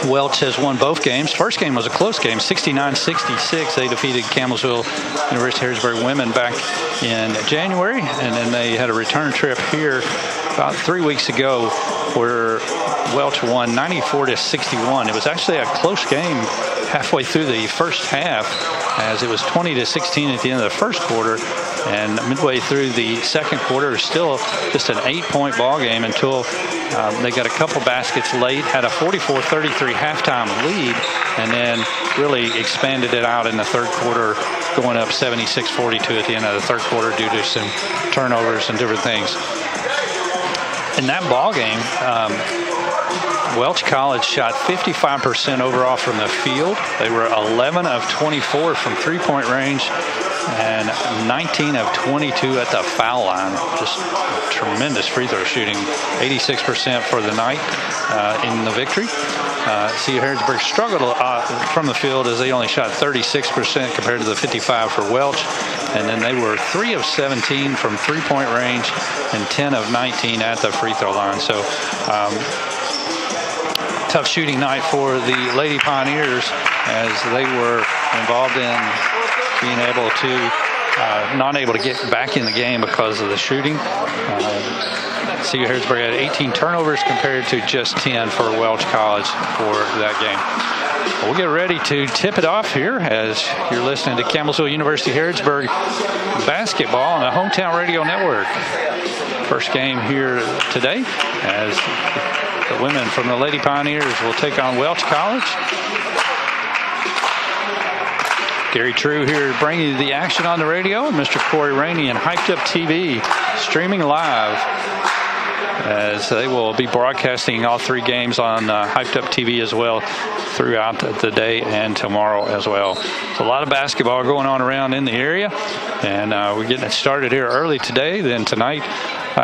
Welch has won both games. First game was a close game, 69-66. They defeated Campbellsville University Harrisburg women back in January, and then they had a return trip here about 3 weeks ago where Welch won 94-61. It was actually a close game halfway through the first half, as it was 20-16 at the end of the first quarter, and midway through the second quarter, it was still just an 8-point ball game until they got a couple baskets late, had a 44-33 halftime lead, and then really expanded it out in the third quarter, going up 76-42 at the end of the third quarter due to some turnovers and different things. In that ball game, Welch College shot 55% overall from the field. They were 11 of 24 from three-point range and 19 of 22 at the foul line. Just tremendous free throw shooting. 86% for the night in the victory. CU Harrisburg struggled from the field as they only shot 36% compared to the 55 for Welch. And then they were 3 of 17 from three-point range and 10 of 19 at the free throw line. So tough shooting night for the Lady Pioneers as they were involved in being able to not able to get back in the game because of the shooting. CU Harrisburg had 18 turnovers compared to just 10 for Welch College for that game. We'll get ready to tip it off here as you're listening to Campbellsville University Harrisburg basketball on the Hometown Radio Network. First game here today as the women from the Lady Pioneers will take on Welch College. Gary True here bringing you the action on the radio, and Mr. Corey Rainey and Hyped Up TV streaming live as they will be broadcasting all three games on Hyped Up TV as well throughout the day and tomorrow as well. So a lot of basketball going on around in the area, and we're getting it started here early today. Then tonight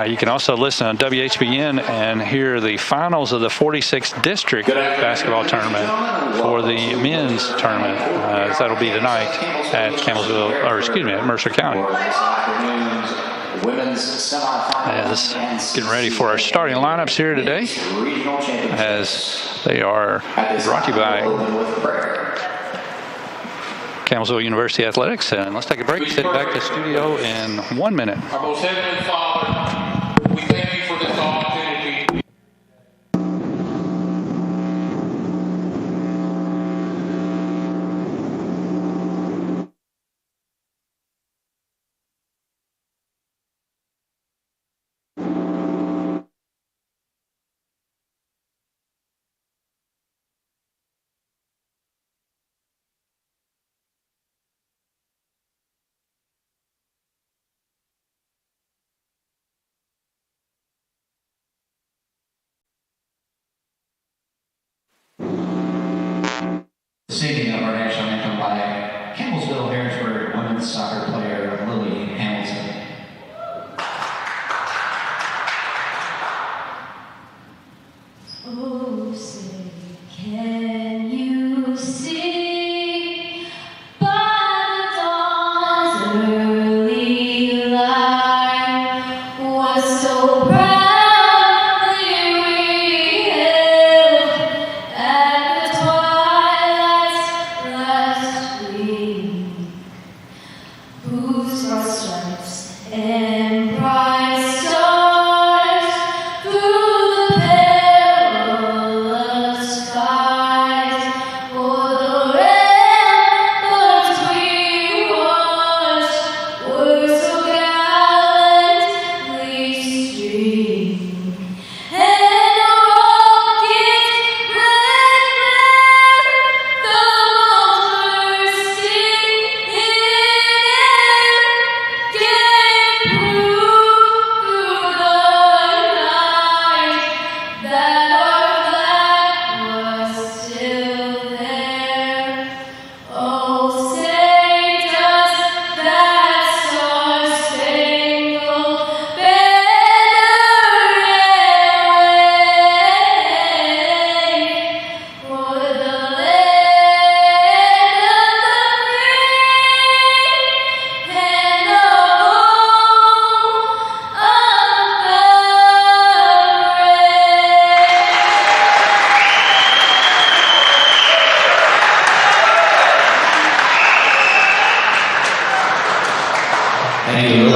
you can also listen on WHBN and hear the finals of the 46th District basketball tournament for the men's tournament. That'll be tonight at at Mercer County. As getting ready for our starting lineups here today, as they are brought to you by Campbellsville University Athletics. And let's take a break. Head back to the studio in 1 minute. Our most heavenly Father, we thank you for this opportunity. Singing of our national anthem by Campbellsville Harrisburg women's soccer player Lily Hamilton. Oh, say, can you see by the dawn's early light what so proudly we hailed and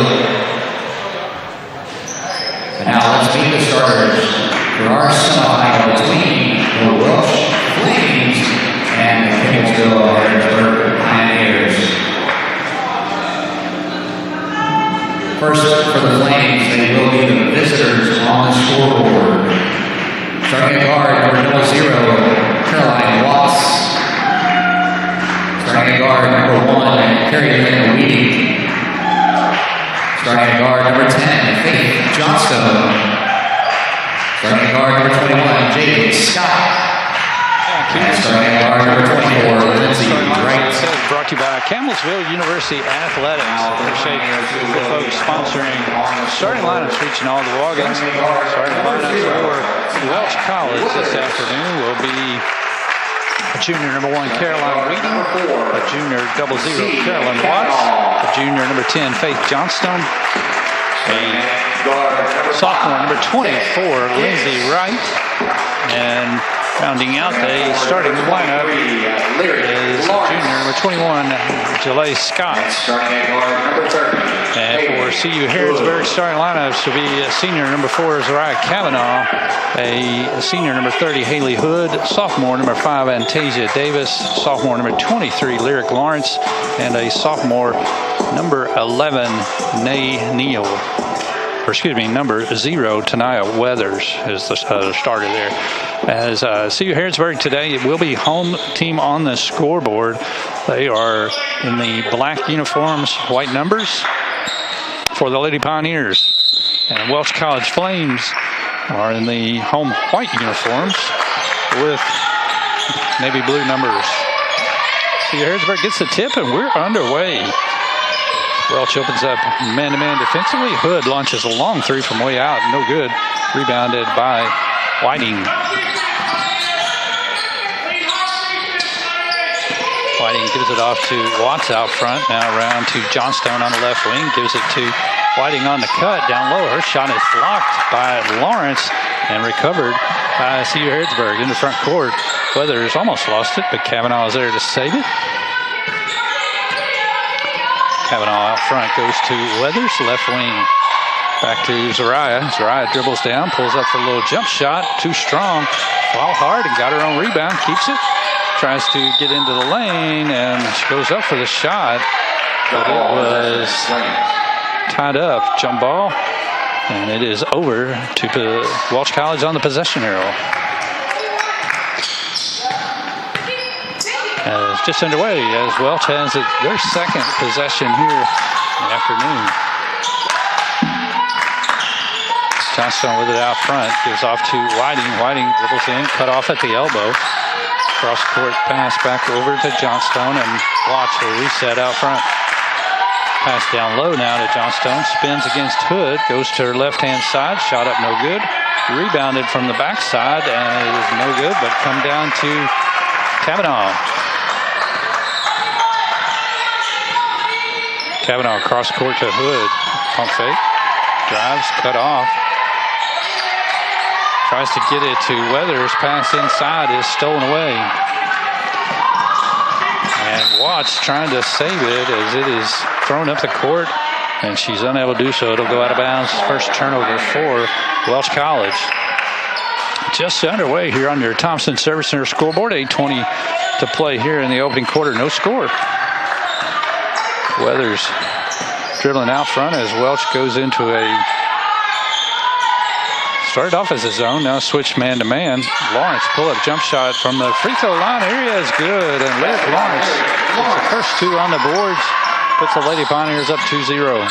Lily. And now let's meet the starters for our semifinal between the Welsh Flames and the Kingsville Harrisburg Pioneers. First, for the Flames, they will be the visitors on the scoreboard. Starting at guard, number 0, Caroline Watts. Starting at guard, number 1, Carrie Lynn Weedy. Starting at guard, number 10, Faith Johnstone. Starting at guard, number 21, Jade Scott. And starting at guard, number 24, Lindsay Wright. Brought to you by Campbellsville University Athletics. Appreciate the folks sponsoring starting lineups reaching all the wagons. Starting lineups for Welch College this afternoon will be a junior number 1, Caroline Weeding, a junior 00, Carolyn Watts, a junior number 10, Faith Johnstone, a sophomore number 24, Lindsay Wright, and rounding out the starting lineup is junior number 21, Jalea Scott. And for CU Harrodsburg, starting lineups will be senior number 4, Zariah Kavanaugh, a senior number 30, Haley Hood, sophomore number 5, Antasia Davis, sophomore number 23, Lyric Lawrence, and a sophomore number 11, Nay Neal. Or excuse me, number 0, Tanaya Weathers is the starter there. As CU Harrodsburg today, it will be home team on the scoreboard. They are in the black uniforms, white numbers for the Lady Pioneers. And Welch College Flames are in the home white uniforms with navy blue numbers. CU Harrodsburg gets the tip and we're underway. Welch opens up man-to-man defensively. Hood launches a long 3 from way out. No good. Rebounded by Whiting. Whiting gives it off to Watts out front. Now around to Johnstone on the left wing. Gives it to Whiting on the cut. Down low. Her shot is blocked by Lawrence and recovered by CU Harrodsburg in the front court. Weathers almost lost it, but Kavanaugh is there to save it. Kavanaugh out front goes to Weathers, left wing. Back to Zariah. Zariah dribbles down, pulls up for a little jump shot. Too strong. Foul hard and got her own rebound. Keeps it. Tries to get into the lane and she goes up for the shot. But it was tied up. Jump ball. And it is over to Welch College on the possession arrow. It's just underway as Welch has their second possession here in the afternoon. Johnstone with it out front, gives off to Whiting. Whiting dribbles in, cut off at the elbow. Cross court pass back over to Johnstone, and Watts will reset out front. Pass down low now to Johnstone, spins against Hood, goes to her left-hand side, shot up no good. Rebounded from the backside, and it is no good, but come down to Kavanaugh. Kavanaugh cross court to Hood. Pump fake. Drives, cut off. Tries to get it to Weathers. Pass inside is stolen away. And Watts trying to save it as it is thrown up the court. And she's unable to do so. It'll go out of bounds. First turnover for Welch College. Just underway here on your Thompson Service Center scoreboard. 8:20 to play here in the opening quarter. No score. Weathers dribbling out front as Welch goes into started off as a zone, now switched man-to-man. Lawrence pull-up jump shot from the free throw line area is good, and Lyric Lawrence gets the first 2 on the boards, puts the Lady Pioneers up 2-0.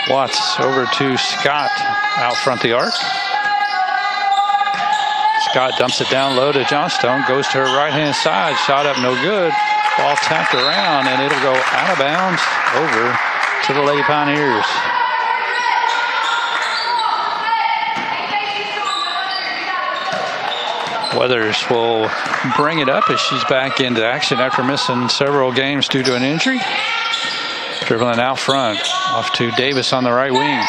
Watts over to Scott out front the arc. Scott dumps it down low to Johnstone, goes to her right-hand side, shot up no good. Ball tapped around, and it'll go out of bounds over to the Lady Pioneers. Weathers will bring it up as she's back into action after missing several games due to an injury. Dribbling out front, off to Davis on the right wing.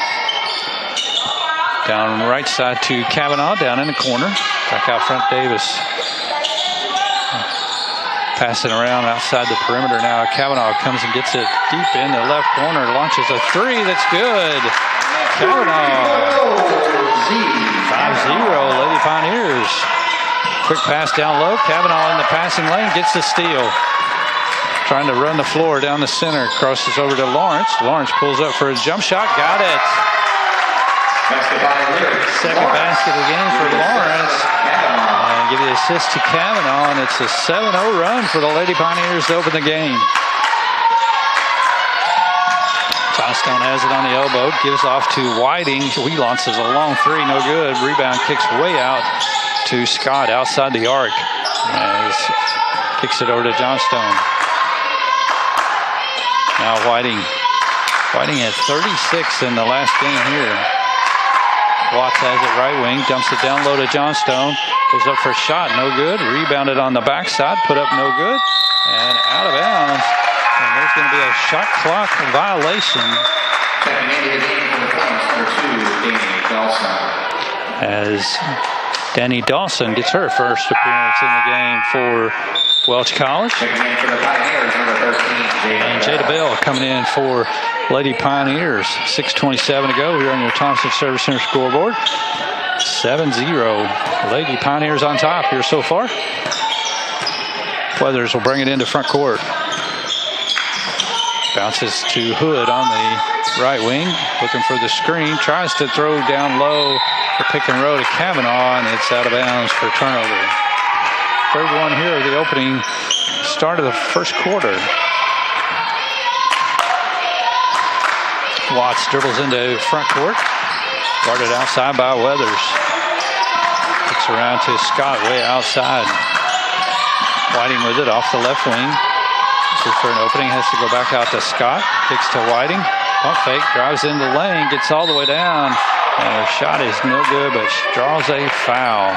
Down right side to Kavanaugh, down in the corner. Back out front, Davis. passing around outside the perimeter now. Kavanaugh comes and gets it deep in the left corner, launches a three that's good. Kavanaugh, 5-0, Lady Pioneers. Quick pass down low. Kavanaugh in the passing lane gets the steal. Trying to run the floor down the center. Crosses over to Lawrence. Lawrence pulls up for a jump shot. Got it. Second basket of the game for Lawrence. And give the assist to Kavanaugh, and it's a 7-0 run for the Lady Pioneers to open the game. Johnstone has it on the elbow, gives off to Whiting. He launches a long three, no good. Rebound kicks way out to Scott outside the arc. As kicks it over to Johnstone. Now Whiting. Whiting had 36 in the last game here. Watts has it right wing, dumps it down low to Johnstone. Goes up for a shot, no good. Rebounded on the backside, put up no good. And out of bounds. And there's going to be a shot clock violation. As Danny Dawson gets her first appearance in the game for Welch College. And Jada Bell coming in for Lady Pioneers. 6:27 to go here on your Thompson Service Center scoreboard. 7-0. Lady Pioneers on top here so far. Weathers will bring it into front court. Bounces to Hood on the right wing. Looking for the screen. Tries to throw down low for pick and roll to Kavanaugh, and it's out of bounds for turnover. Third one here of the opening start of the first quarter. Watts dribbles into front court. Guarded outside by Weathers. Kicks around to Scott way outside. Whiting with it off the left wing. Looks for an opening. Has to go back out to Scott. Kicks to Whiting. Pump fake. Drives into the lane. Gets all the way down. And her shot is no good, but she draws a foul.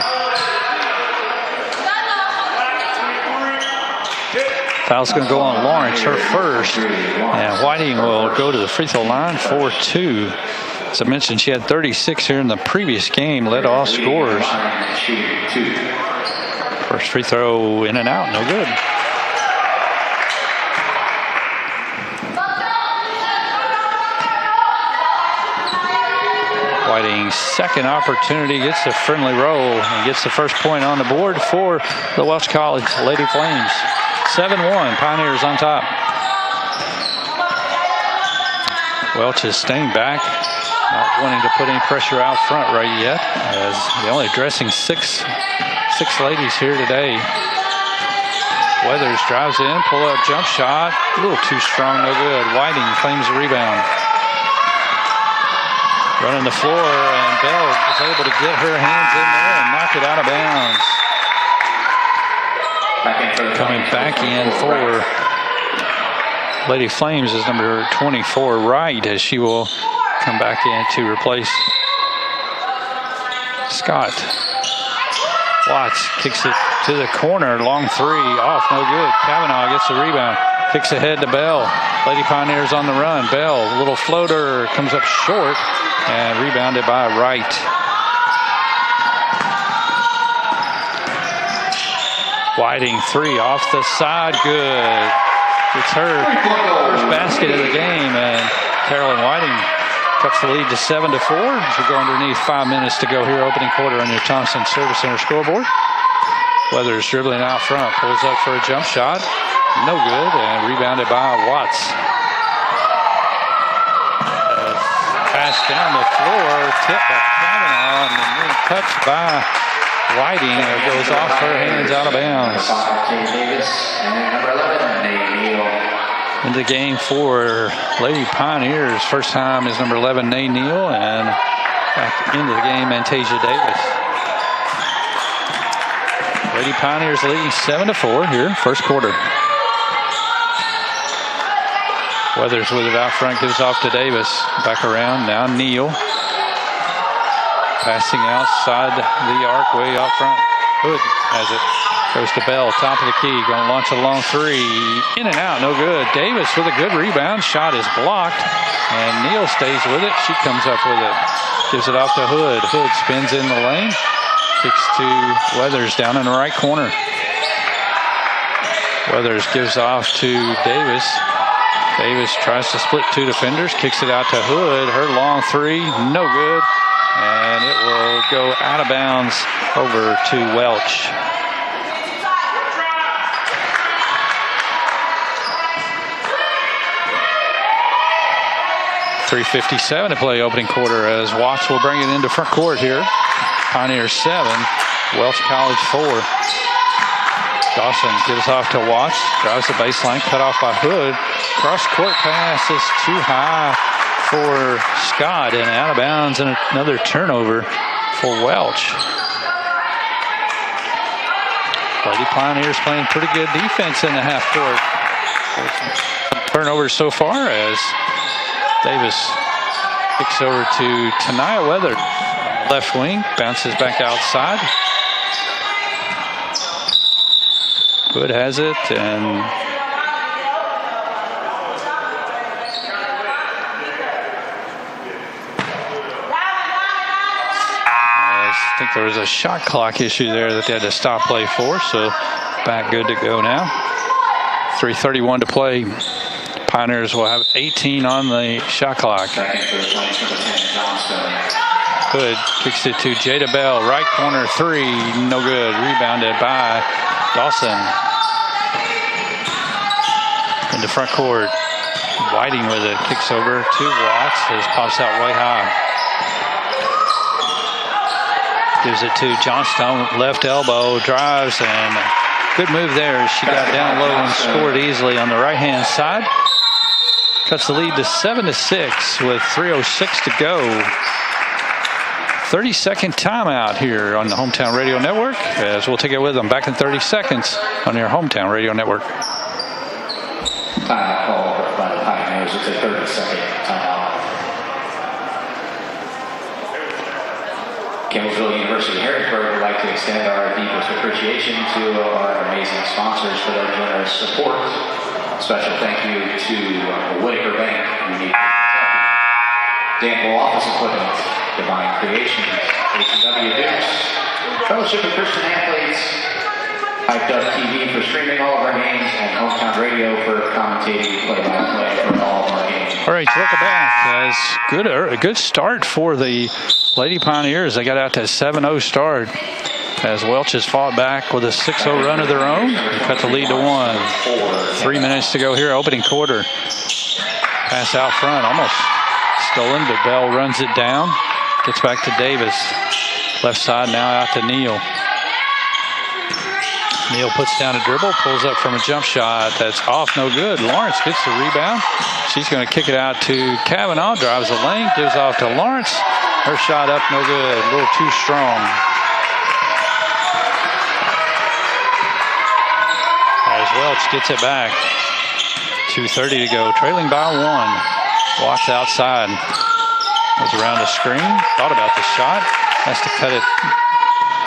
Foul's going to go on Lawrence, her first. And Whiting will go to the free throw line for 2. As I mentioned, she had 36 here in the previous game, led all scorers. First free throw in and out, no good. Whiting's second opportunity, gets a friendly roll and gets the first point on the board for the Welch College Lady Flames. 7-1, Pioneers on top. Welch is staying back, not wanting to put any pressure out front right yet, as they're only addressing six ladies here today. Weathers drives in, pull up jump shot, a little too strong, no good. Whiting claims the rebound. Running the floor, and Bell is able to get her hands in there and knock it out of bounds. Coming back in for Lady Flames is number 24, Wright, as she will come back in to replace Scott. Watts kicks it to the corner, long three, off, no good. Kavanaugh gets the rebound, kicks ahead to Bell. Lady Pioneers on the run. Bell, little floater, comes up short, and rebounded by Wright. Whiting, three off the side, good. It's her first basket of the game, and Carolyn Whiting cuts the lead to 7-4. As we go underneath 5 minutes to go here, opening quarter on your Thompson Service Center scoreboard. Weathers dribbling out front, pulls up for a jump shot, no good, and rebounded by Watts. Pass down the floor, tipped by Kavanaugh, and then touched by Whiting. It goes off her hands, out of bounds. Into the game for Lady Pioneers. First time is number 11, Nay Neal, and back into the game, Antasia Davis. Lady Pioneers leading 7-4 here, first quarter. Weathers with it out front, gives off to Davis. Back around, now Neal. Passing outside the arc, way out front. Hood has it. Goes to Bell, top of the key. Going to launch a long three. In and out, no good. Davis with a good rebound. Shot is blocked. And Neal stays with it. She comes up with it. Gives it off to Hood. Hood spins in the lane. Kicks to Weathers down in the right corner. Weathers gives off to Davis. Davis tries to split two defenders, kicks it out to Hood. Her long three, no good. And it will go out of bounds over to Welch. .357 to play opening quarter as Watts will bring it into front court here. Pioneers 7, Welch College 4. Dawson gives off to Watts, drives the baseline, cut off by Hood. Cross court pass is too high for Scott and out of bounds, and another turnover for Welch. Lady Pioneers playing pretty good defense in the half court. Turnovers so far as Davis kicks over to Tanaya Weather. Left wing, bounces back outside. Hood has it, and I think there was a shot clock issue there that they had to stop play for, so back good to go now. 3:31 to play. Pioneers will have 18 on the shot clock. Hood kicks it to Jada Bell, right corner three, no good. Rebounded by Dawson. Into front court. Whiting with it, kicks over to Watts, as pops out way high. Gives it to Johnstone, left elbow, drives, and good move there. She got down low and scored easily on the right-hand side. Cuts the lead to 7-6 with 3:06 to go. 30-second timeout here on the Hometown Radio Network, as we'll take it with them back in 30 seconds on your Hometown Radio Network. Timeout call by the Pioneers. It's a 30-second timeout. Campbellsville University Harrisburg would like to extend our deepest appreciation to our amazing sponsors for their generous support. Special thank you to Whitaker Bank, Unique Danville Office Equipment, Divine Creations, H&W Dukes, Fellowship of Christian Athletes, Hyped Up TV for streaming all of our games, and Hometown Radio for commentating play-by-play for all of our games. All right, welcome back. As a good start for the Lady Pioneers. They got out to a 7-0 start as Welch has fought back with a 6-0 run of their own. They cut the lead to 1. 3 minutes to go here, opening quarter. Pass out front, almost stolen, but Bell runs it down. Gets back to Davis. Left side now out to Neal. Neal puts down a dribble, pulls up from a jump shot. That's off, no good. Lawrence gets the rebound. She's going to kick it out to Kavanaugh. Drives the lane, gives off to Lawrence. Her shot up, no good. A little too strong. As Welch gets it back. 2:30 to go. Trailing by 1. Walks outside. Goes around the screen. Thought about the shot. Has to cut it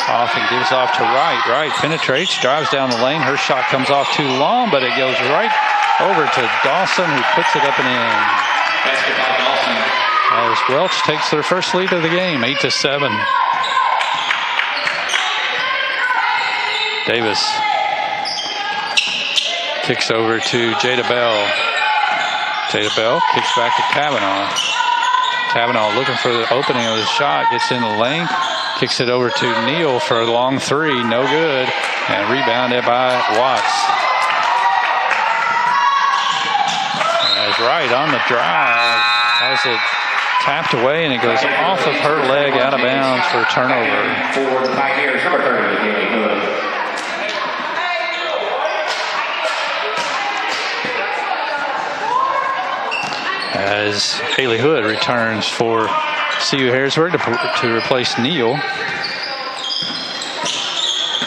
off and gives off to Wright. Wright penetrates, drives down the lane. Her shot comes off too long, but it goes right over to Dawson, who puts it up and in. Basketball Dawson. As Welch takes their first lead of the game, 8-7. Davis kicks over to Jada Bell. Jada Bell kicks back to Kavanaugh. Kavanaugh looking for the opening of the shot, gets in the lane, kicks it over to Neal for a long three, no good, and rebounded by Watts. As Wright on the drive, has it tapped away, and it goes off of her leg out of bounds for a turnover. For the Pioneers, number 30, Haley Hood. As Haley Hood returns for CU Harrisburg to replace Neal.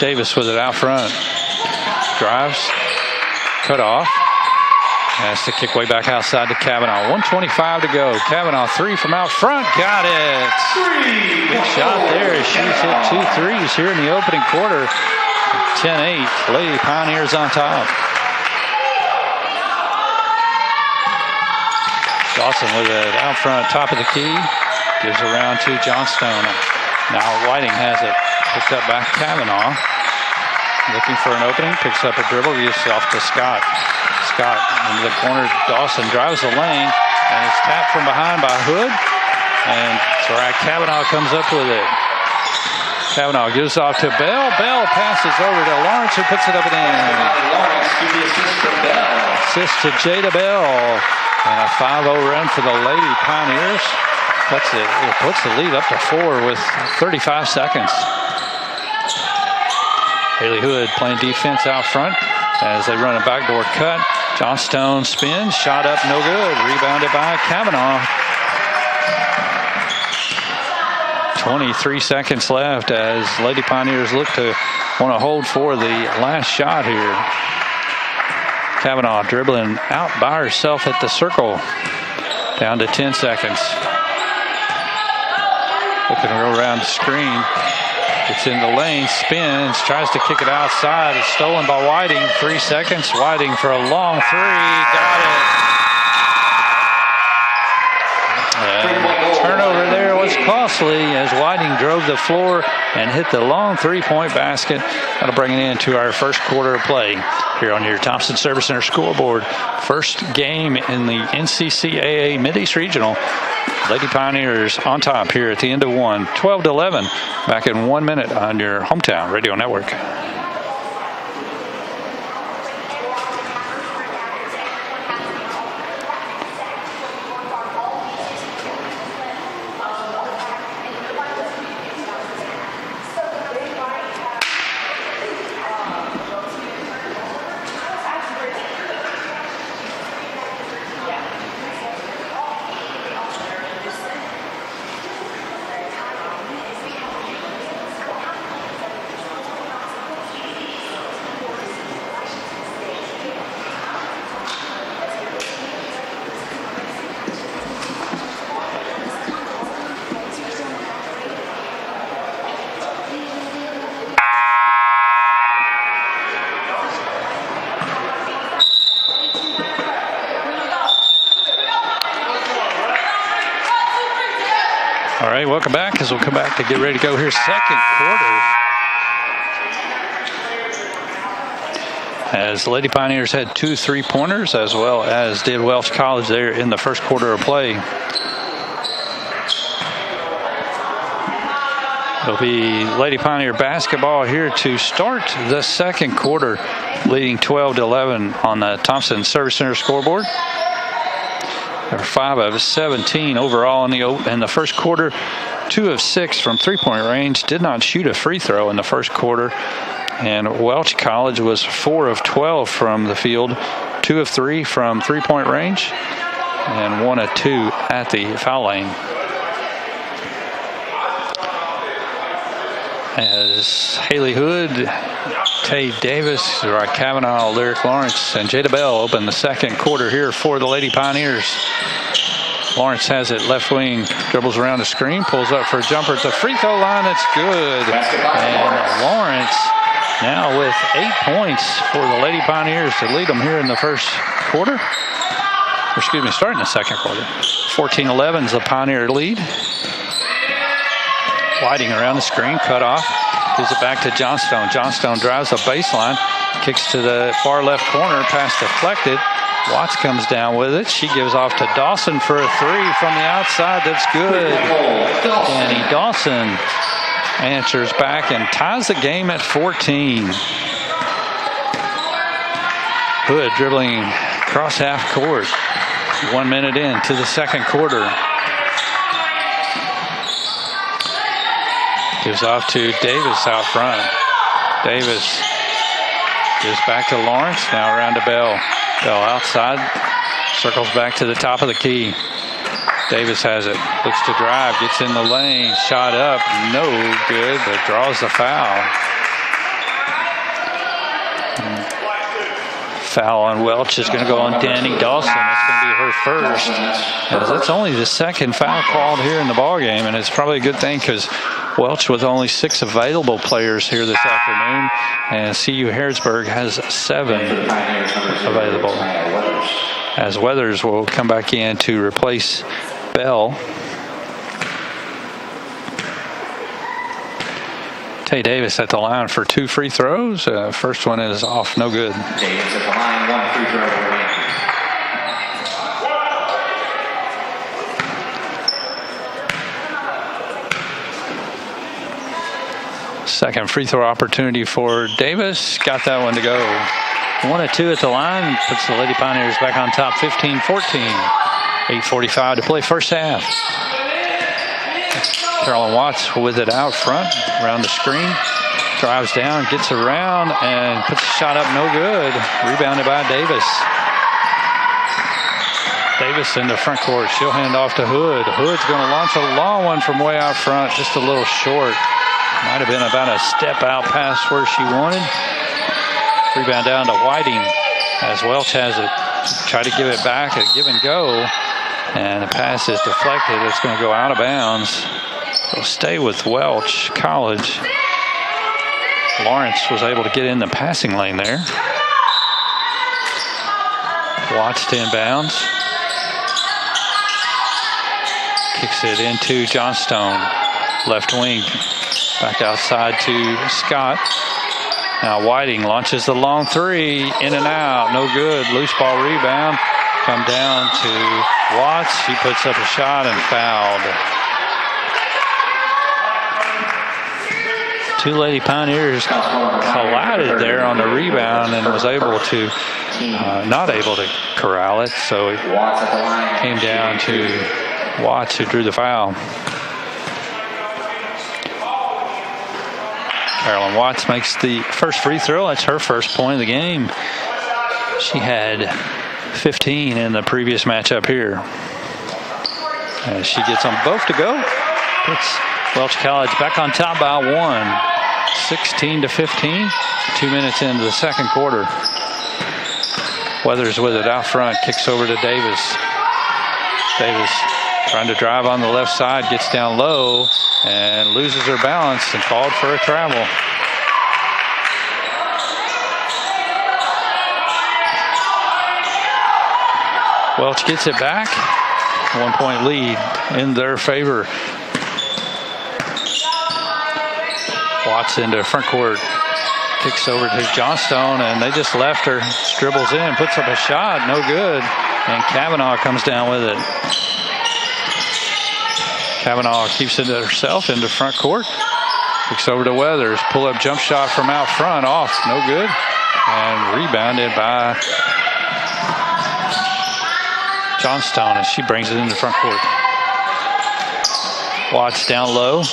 Davis with it out front. Drives. Cut off. Has to kick way back outside to Kavanaugh. 1:25 to go. Kavanaugh three from out front. Got it. Big shot there. She's hit 2 threes here in the opening quarter. 10-8. Lady Pioneers on top. Dawson with it out front, top of the key. Gives around to Johnstone. Now Whiting has it. Picked up by Kavanaugh. looking for an opening, picks up a dribble, gives it off to Scott. Scott into the corner. Dawson drives the lane, and it's tapped from behind by Hood. And Zariah Kavanaugh comes up with it. Kavanaugh gives off to Bell. Bell passes over to Lawrence, who puts it up and in. Lawrence, give the assist to Bell. Assist to Jada Bell. And a 5-0 run for the Lady Pioneers. It puts the lead up to 4 with 35 seconds. Haley Hood playing defense out front as they run a backdoor cut. Johnstone spins, shot up, no good. Rebounded by Kavanaugh. 23 seconds left as Lady Pioneers look to want to hold for the last shot here. Kavanaugh dribbling out by herself at the circle. Down to 10 seconds. Looking to go around the screen. Gets in the lane, spins, tries to kick it outside. It's stolen by Whiting. 3 seconds. Whiting for a long three. Got it. And turnover there was costly as Whiting drove the floor and hit the long three-point basket. That'll bring it into our first quarter of play here on your Thompson Service Center scoreboard. First game in the NCCAA Mid-East Regional. Lady Pioneers on top here at the end of one. 12-11. Back in 1 minute on your hometown radio network. All right, welcome back as we'll come back to get ready to go here. Second quarter. As Lady Pioneers had 2 3-pointers, as well as did Welch College there in the first quarter of play. It'll be Lady Pioneer basketball here to start the second quarter, leading 12-11 on the Thompson Service Center scoreboard. They're 5 of 17 overall in the first quarter. 2 of 6 from three-point range. Did not shoot a free throw in the first quarter. And Welch College was 4 of 12 from the field. 2 of 3 from three-point range. And 1 of 2 at the foul lane. As Haley Hood, Tay Davis, Zariah Kavanaugh, Lyric Lawrence, and Jada Bell open the second quarter here for the Lady Pioneers. Lawrence has it left wing, dribbles around the screen, pulls up for a jumper at the free throw line. That's good. And Lawrence now with 8 points for the Lady Pioneers to lead them here in the first quarter. Starting the second quarter. 14-11 is the Pioneer lead. Whiting around the screen, cut off, gives it back to Johnstone. Johnstone drives the baseline, kicks to the far left corner, pass deflected. Watts comes down with it. She gives off to Dawson for a three from the outside. That's good. Danny Dawson answers back and ties the game at 14. Hood dribbling across half court. 1 minute into the second quarter. Gives off to Davis out front. Davis gives back to Lawrence. Now around to Bell. Bell outside. Circles back to the top of the key. Davis has it. Looks to drive. Gets in the lane. Shot up. No good, but draws the foul. Foul on Welch is going to go on Danny Dawson. That's going to be her first. That's only the second foul called here in the ballgame, and it's probably a good thing because Welch with only 6 available players here this afternoon, and CU Harrodsburg has 7 available. As Weathers will come back in to replace Bell. Tay Davis at the line for 2 free throws. First one is off, no good. Davis at the line, 1 free throw remaining. Second free throw opportunity for Davis. Got that one to go. 1 of 2 at the line. Puts the Lady Pioneers back on top, 15-14. 8:45 to play first half. Carolyn Watts with it out front, around the screen. Drives down, gets around, and puts the shot up, no good. Rebounded by Davis. Davis in the front court. She'll hand off to Hood. Hood's going to launch a long one from way out front, just a little short. Might have been about a step out past where she wanted. Rebound down to Whiting as Welch has it. Try to give it back, a give and go. And the pass is deflected. It's going to go out of bounds. It'll stay with Welch College. Lawrence was able to get in the passing lane there. Watts to inbounds. Kicks it into Johnstone. Left wing. Back outside to Scott. Now Whiting launches the long 3. In and out. No good. Loose ball rebound. Come down to Watts. She puts up a shot and fouled. 2 Lady Pioneers collided there on the rebound and was able to, not able to corral it. So it came down to Watts, who drew the foul. Carolyn Watts makes the first free throw. That's her first point of the game. She had 15 in the previous matchup here. As she gets them both to go. Puts Welch College back on top by 1. 16-15. 2 minutes into the second quarter. Weathers with it out front. Kicks over to Davis. Davis trying to drive on the left side. Gets down low and loses her balance and called for a travel. Welch gets it back. 1 point lead in their favor. Watts into front court. Kicks over to Johnstone, and they just left her. Dribbles in, puts up a shot, no good. And Kavanaugh comes down with it. Kavanaugh keeps it herself into front court. Kicks over to Weathers. Pull-up jump shot from out front. Off, no good. And rebounded by Johnstone as she brings it into front court. Watts down low.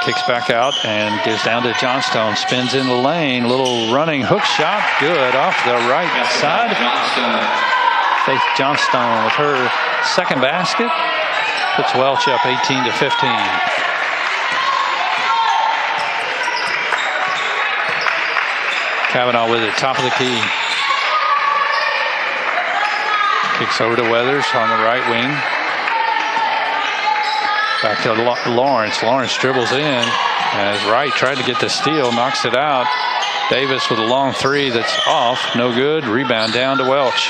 Kicks back out and gives down to Johnstone. Spins in the lane. Little running hook shot. Good off the right side. Faith Johnstone with her second basket. Puts Welch up 18-15. Kavanaugh with it, top of the key. Kicks over to Weathers on the right wing. Back to Lawrence. Lawrence dribbles in as Wright tried to get the steal, knocks it out. Davis with a long 3 that's off, no good. Rebound down to Welch.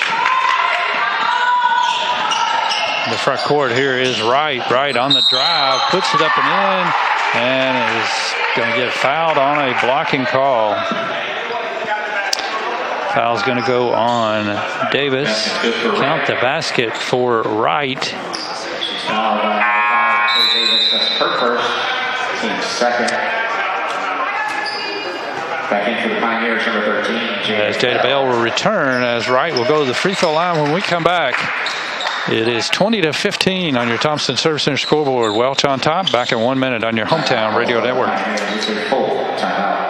The front court here is Wright. Wright on the drive, puts it up and in, and is going to get fouled on a blocking call. Foul's going to go on Davis. Count the basket for Wright. Davis, that's her first, team's second. Back in for the Pioneers, number 13. As Jada Bell will return, as Wright will go to the free throw line when we come back. It is 20-15 on your Thompson Service Center scoreboard. Welch on top. Back in 1 minute on your hometown radio network. Timeout.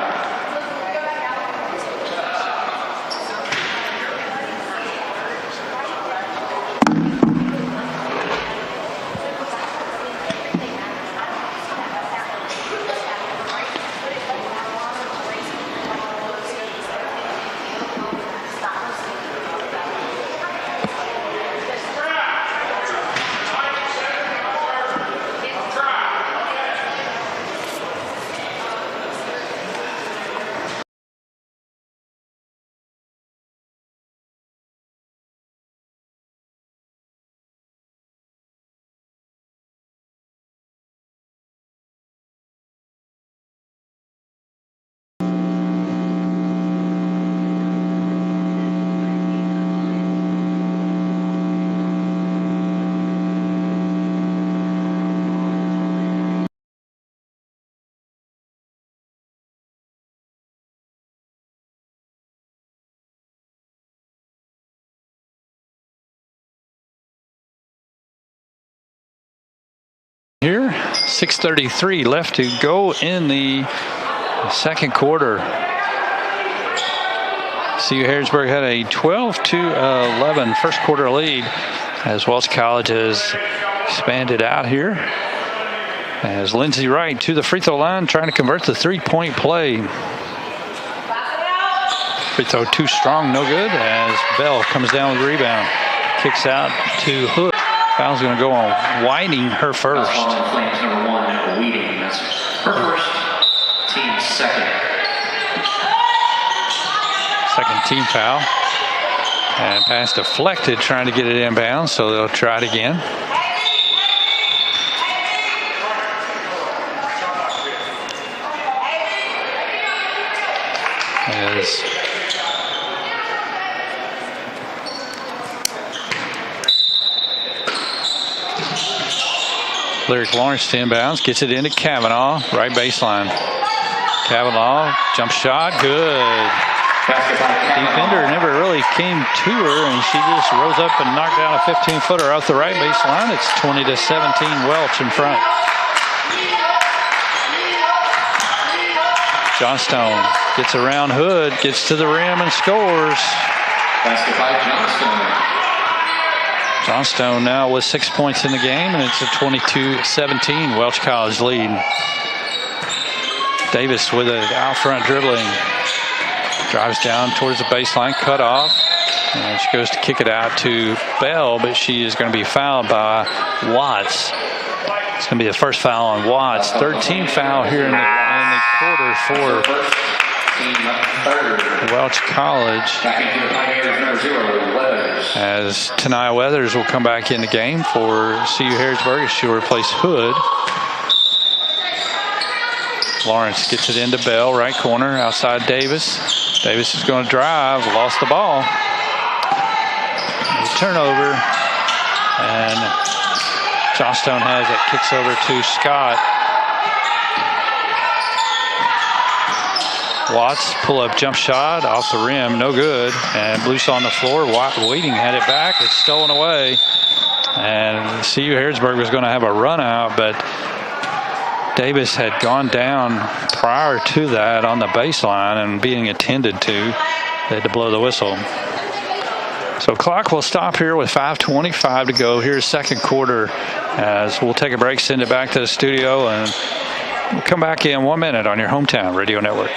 6:33 left to go in the second quarter. CU Harrisburg had a 12-11 first quarter lead as Welch College has expanded out here. As Lindsey Wright to the free throw line trying to convert the three-point play. Free throw too strong, no good, as Bell comes down with the rebound. Kicks out to Hood. Foul's going to go on Whiting, her first. Flames number 1, Weeding. That's her first, team second. Second team foul. And pass deflected, trying to get it inbounds, so they'll try it again. As Lyric Lawrence to inbounds, gets it into Kavanaugh, right baseline. Kavanaugh, jump shot, good. Defender never really came to her, and she just rose up and knocked down a 15-footer off the right baseline. It's 20-17, Welch in front. Johnstone gets around Hood, gets to the rim and scores. Basket by Johnstone. Johnstone now with 6 points in the game, and it's a 22-17 Welch College lead. Davis with it out front dribbling. Drives down towards the baseline, cut off. And she goes to kick it out to Bell, but she is going to be fouled by Watts. It's going to be the first foul on Watts. 13th foul here in the quarter for Welch College. As Tanaya Weathers will come back in the game for CU Harrisburg. She'll replace Hood. Lawrence gets it into Bell, right corner, outside Davis. Davis is going to drive, lost the ball. Turnover, and Johnstone has it, kicks over to Scott. Watts, pull-up jump shot off the rim, no good, and loose on the floor. Waiting had it back, it's stolen away, and CU Harrisburg was going to have a run out, but Davis had gone down prior to that on the baseline and being attended to. They had to blow the whistle. So clock will stop here with 5:25 to go. Here's second quarter as we'll take a break, send it back to the studio, and we'll come back in 1 minute on your hometown radio network.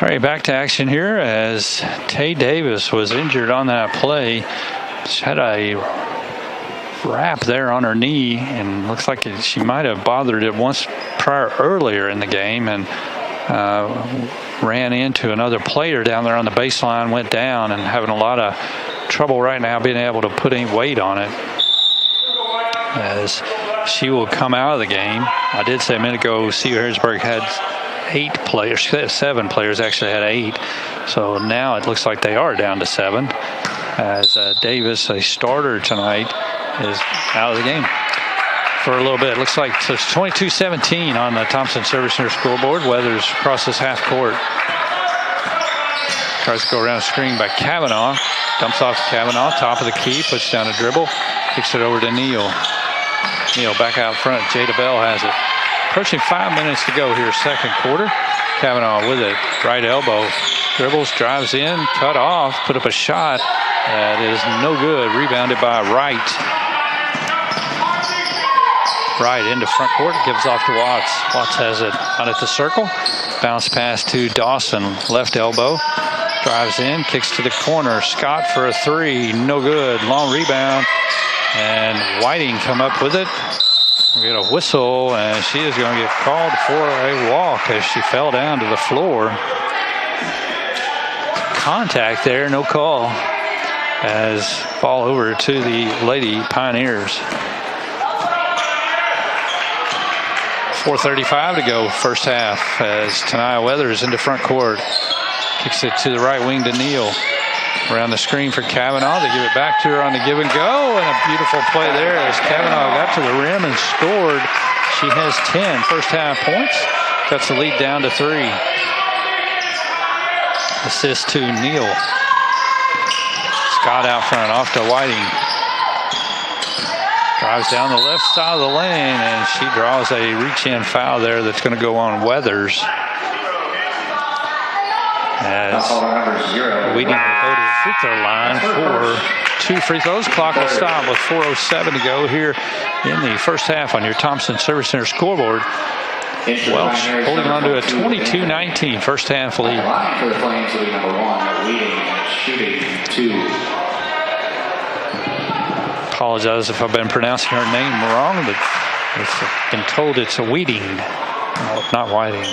All right, back to action here as Tay Davis was injured on that play. She had a wrap there on her knee, and looks like she might have bothered it once earlier in the game, and ran into another player down there on the baseline, went down, and having a lot of trouble right now being able to put any weight on it, as she will come out of the game. I did say a minute ago CU Harrisburg had 8 players, 7 players actually had 8. So now it looks like they are down to 7 as Davis, a starter tonight, is out of the game. for a little bit. Looks like it's 22-17 on the Thompson Service Center scoreboard. Weathers crosses half court. Tries to go around the screen by Kavanaugh. Dumps off to Kavanaugh, top of the key, puts down a dribble, kicks it over to Neal. Neal back out front. Jada Bell has it. Approaching 5 minutes to go here, second quarter. Kavanaugh with it, right elbow. Dribbles, drives in, cut off, put up a shot. That is no good. Rebounded by Wright. Right into front court, gives off to Watts. Watts has it out at the circle. Bounce pass to Dawson, left elbow. Drives in, kicks to the corner. Scott for a three, no good. Long rebound, and Whiting come up with it. We get a whistle, and she is going to get called for a walk as she fell down to the floor. Contact there, no call. As ball over to the Lady Pioneers. 4:35 to go, first half, as Tania Weathers into front court. Kicks it to the right wing to Neal. Around the screen for Kavanaugh. They give it back to her on the give and go, and a beautiful play there as Kavanaugh got to the rim and scored. She has 10 first half points. Cuts the lead down to 3. Assist to Neal. Scott out front, off to Whiting. Drives down the left side of the lane, and she draws a reach-in foul there that's going to go on Weathers. As Whiting will go to the free throw line for 2 free throws. Clock will stop with 4:07 to go here in the first half on your Thompson Service Center scoreboard. Welch holding on to a 22-19 first half lead. For the Flames will be number 1, leading shooting 2. Apologize if I've been pronouncing her name wrong, but I've been told it's a Whiting, not Whiting.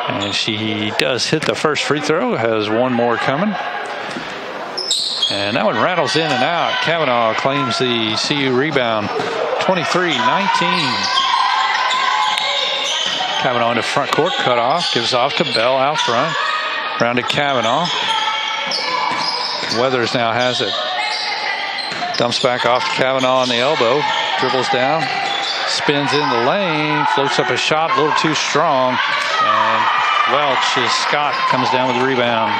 And she does hit the first free throw, has one more coming. And that one rattles in and out. Kavanaugh claims the CU rebound, 23-19. Kavanaugh into front court, cut off, gives off to Bell out front. Round to Kavanaugh. Weathers now has it. Dumps back off to Kavanaugh on the elbow. Dribbles down. Spins in the lane. Floats up a shot a little too strong. And Welch, as Scott comes down with the rebound.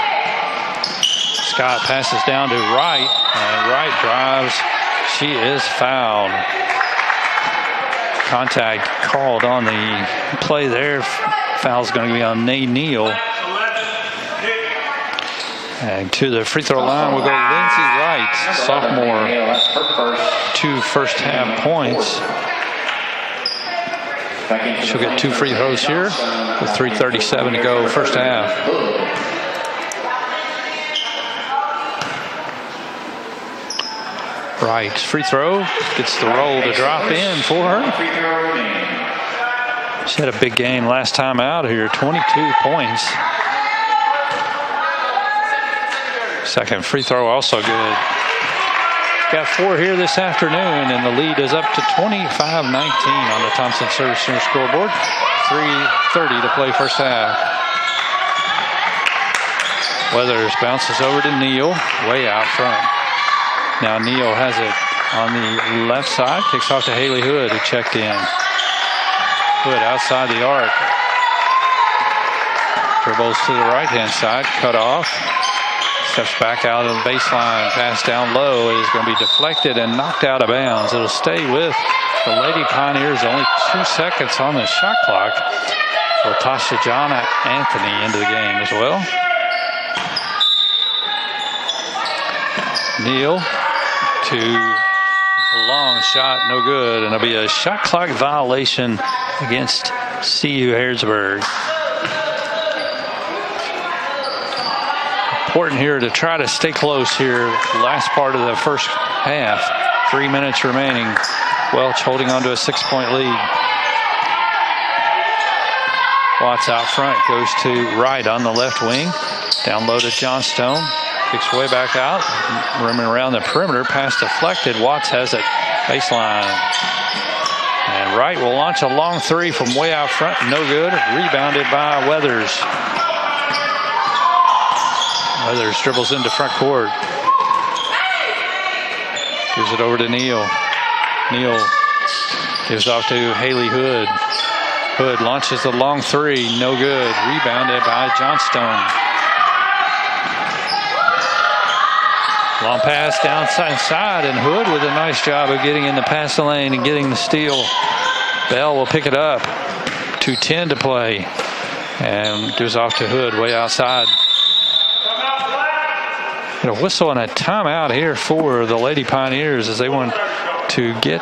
Scott passes down to Wright. And Wright drives. She is fouled. Contact called on the play there. Foul's going to be on Neal. And to the free throw line will go Lindsay Wright, sophomore. 2 first half points. She'll get 2 free throws here with 3:37 to go first half. Wright, free throw, gets the roll to drop in for her. She had a big game last time out here, 22 points. Second free throw also good. Got 4 here this afternoon, and the lead is up to 25-19 on the Thompson Service Center scoreboard. 3:30 to play first half. Weathers bounces over to Neal, way out front. Now Neal has it on the left side, kicks off to Haley Hood, who checked in. Hood outside the arc. Dribbles to the right-hand side, cut off. Steps back out of the baseline, pass down low is going to be deflected and knocked out of bounds. It'll stay with the Lady Pioneers. Only 2 seconds on the shot clock. So Tasha John Anthony into the game as well. Neal to a long shot, no good. And it'll be a shot clock violation against CU Harrisburg. Important here to try to stay close here. Last part of the first half. 3 minutes remaining. Welch holding on to a 6-point lead. Watts out front, goes to Wright on the left wing. Down low to Johnstone. Kicks way back out. Roaming around the perimeter. Pass deflected. Watts has it. Baseline. And Wright will launch a long 3 from way out front. No good. Rebounded by Weathers. Weathers dribbles into front court. Gives it over to Neal. Neal Gives off to Haley Hood. Hood launches the long three. No good. Rebounded by Johnstone. Long pass down inside, and Hood with a nice job of getting in the passing lane and getting the steal. Bell will pick it up. 2:10 to play. And gives off to Hood way outside. And a whistle and a timeout here for the Lady Pioneers as they want to get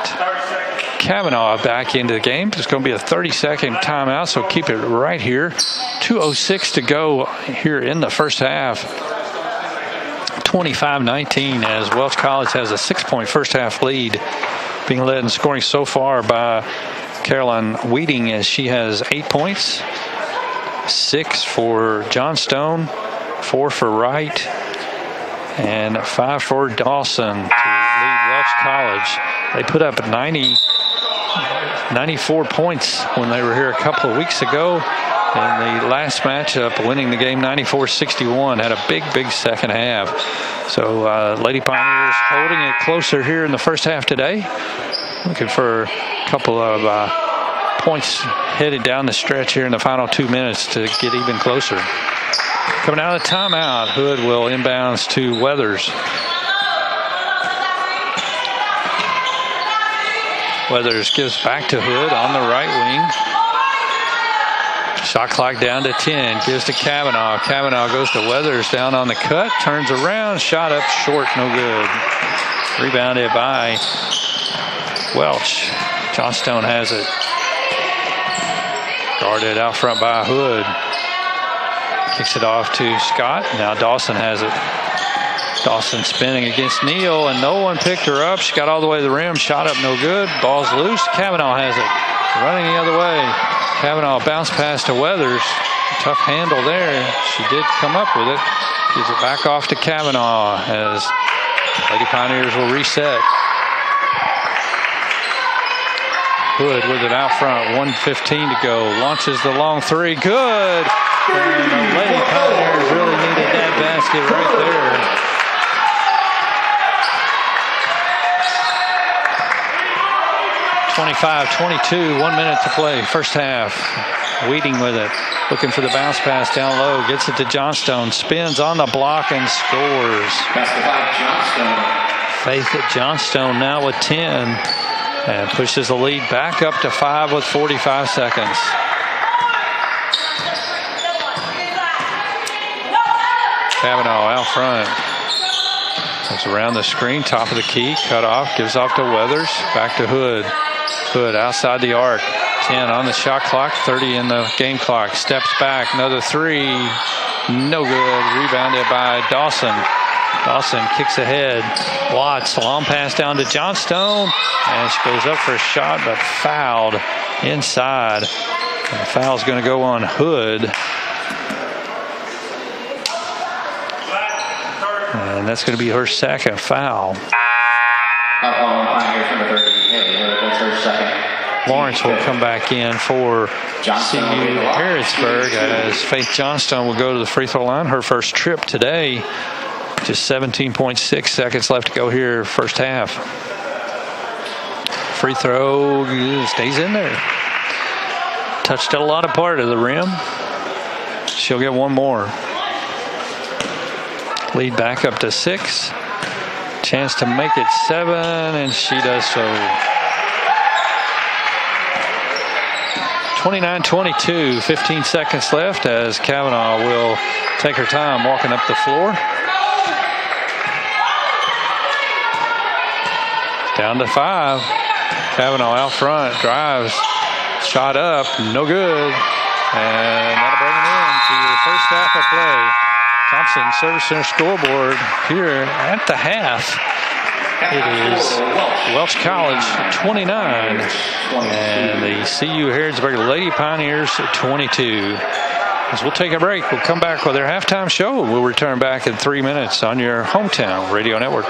Kavanaugh back into the game. It's going to be a 30-second timeout, so keep it right here. 2:06 to go here in the first half. 25-19 as Welch College has a 6-point first half lead, being led in scoring so far by Caroline Weeding as she has 8 points, 6 for Johnstone, 4 for Wright, and 5 for Dawson to lead Welch College. They put up 94 points when they were here a couple of weeks ago in the last matchup, winning the game 94-61. Had a big second half. So Lady Pioneers holding it closer here in the first half today. Looking for a couple of points headed down the stretch here in the final 2 minutes to get even closer. Coming out of the timeout, Hood will inbounds to Weathers. Weathers gives back to Hood on the right wing. Shot clock down to 10. Gives to Kavanaugh. Kavanaugh goes to Weathers down on the cut. Turns around. Shot up short. No good. Rebounded by Welch. Johnstone has it. Guarded out front by Hood. Kicks it off to Scott. Now Dawson has it. Dawson spinning against Neal, and no one picked her up. She got all the way to the rim. Shot up no good. Ball's loose. Kavanaugh has it. Running the other way. Kavanaugh bounce pass to Weathers. Tough handle there. She did come up with it. Gives it back off to Kavanaugh as Lady Pioneers will reset. Hood with it out front. 1:15 to go. Launches the long three. Good. And the Lady Pioneers really needed that basket right there. (25-22), 1 minute to play, first half. Weeding with it, looking for the bounce pass down low, gets it to Johnstone, spins on the block and scores. Basket by Johnstone. Faith at Johnstone now with 10 and pushes the lead back up to 5 with 45 seconds. Kavanaugh out front. Comes around the screen, top of the key, cut off, gives off to Weathers, back to Hood. Hood outside the arc. 10 on the shot clock, 30 in the game clock. Steps back, another three. No good. Rebounded by Dawson. Dawson kicks ahead. Watts, long pass down to Johnstone. And she goes up for a shot, but fouled inside. And the foul's going to go on Hood. And that's going to be her second foul. Lawrence will come back in for CU Harrisburg as Faith Johnstone will go to the free throw line. Her first trip today. Just 17.6 seconds left to go here, first half. Free throw stays in there. Touched a lot of part of the rim. She'll get one more. Lead back up to 6. Chance to make it 7, and she does so. 29-22, 15 seconds left as Kavanaugh will take her time walking up the floor. Down to 5. Kavanaugh out front, drives, shot up, no good. And that'll bring it in to the first half of play. Thompson Service Center scoreboard here at the half. It is Welch College 29 and the CU Harrisburg Lady Pioneers 22. As we'll take a break, we'll come back with our halftime show. We'll return back in 3 minutes on your hometown radio network.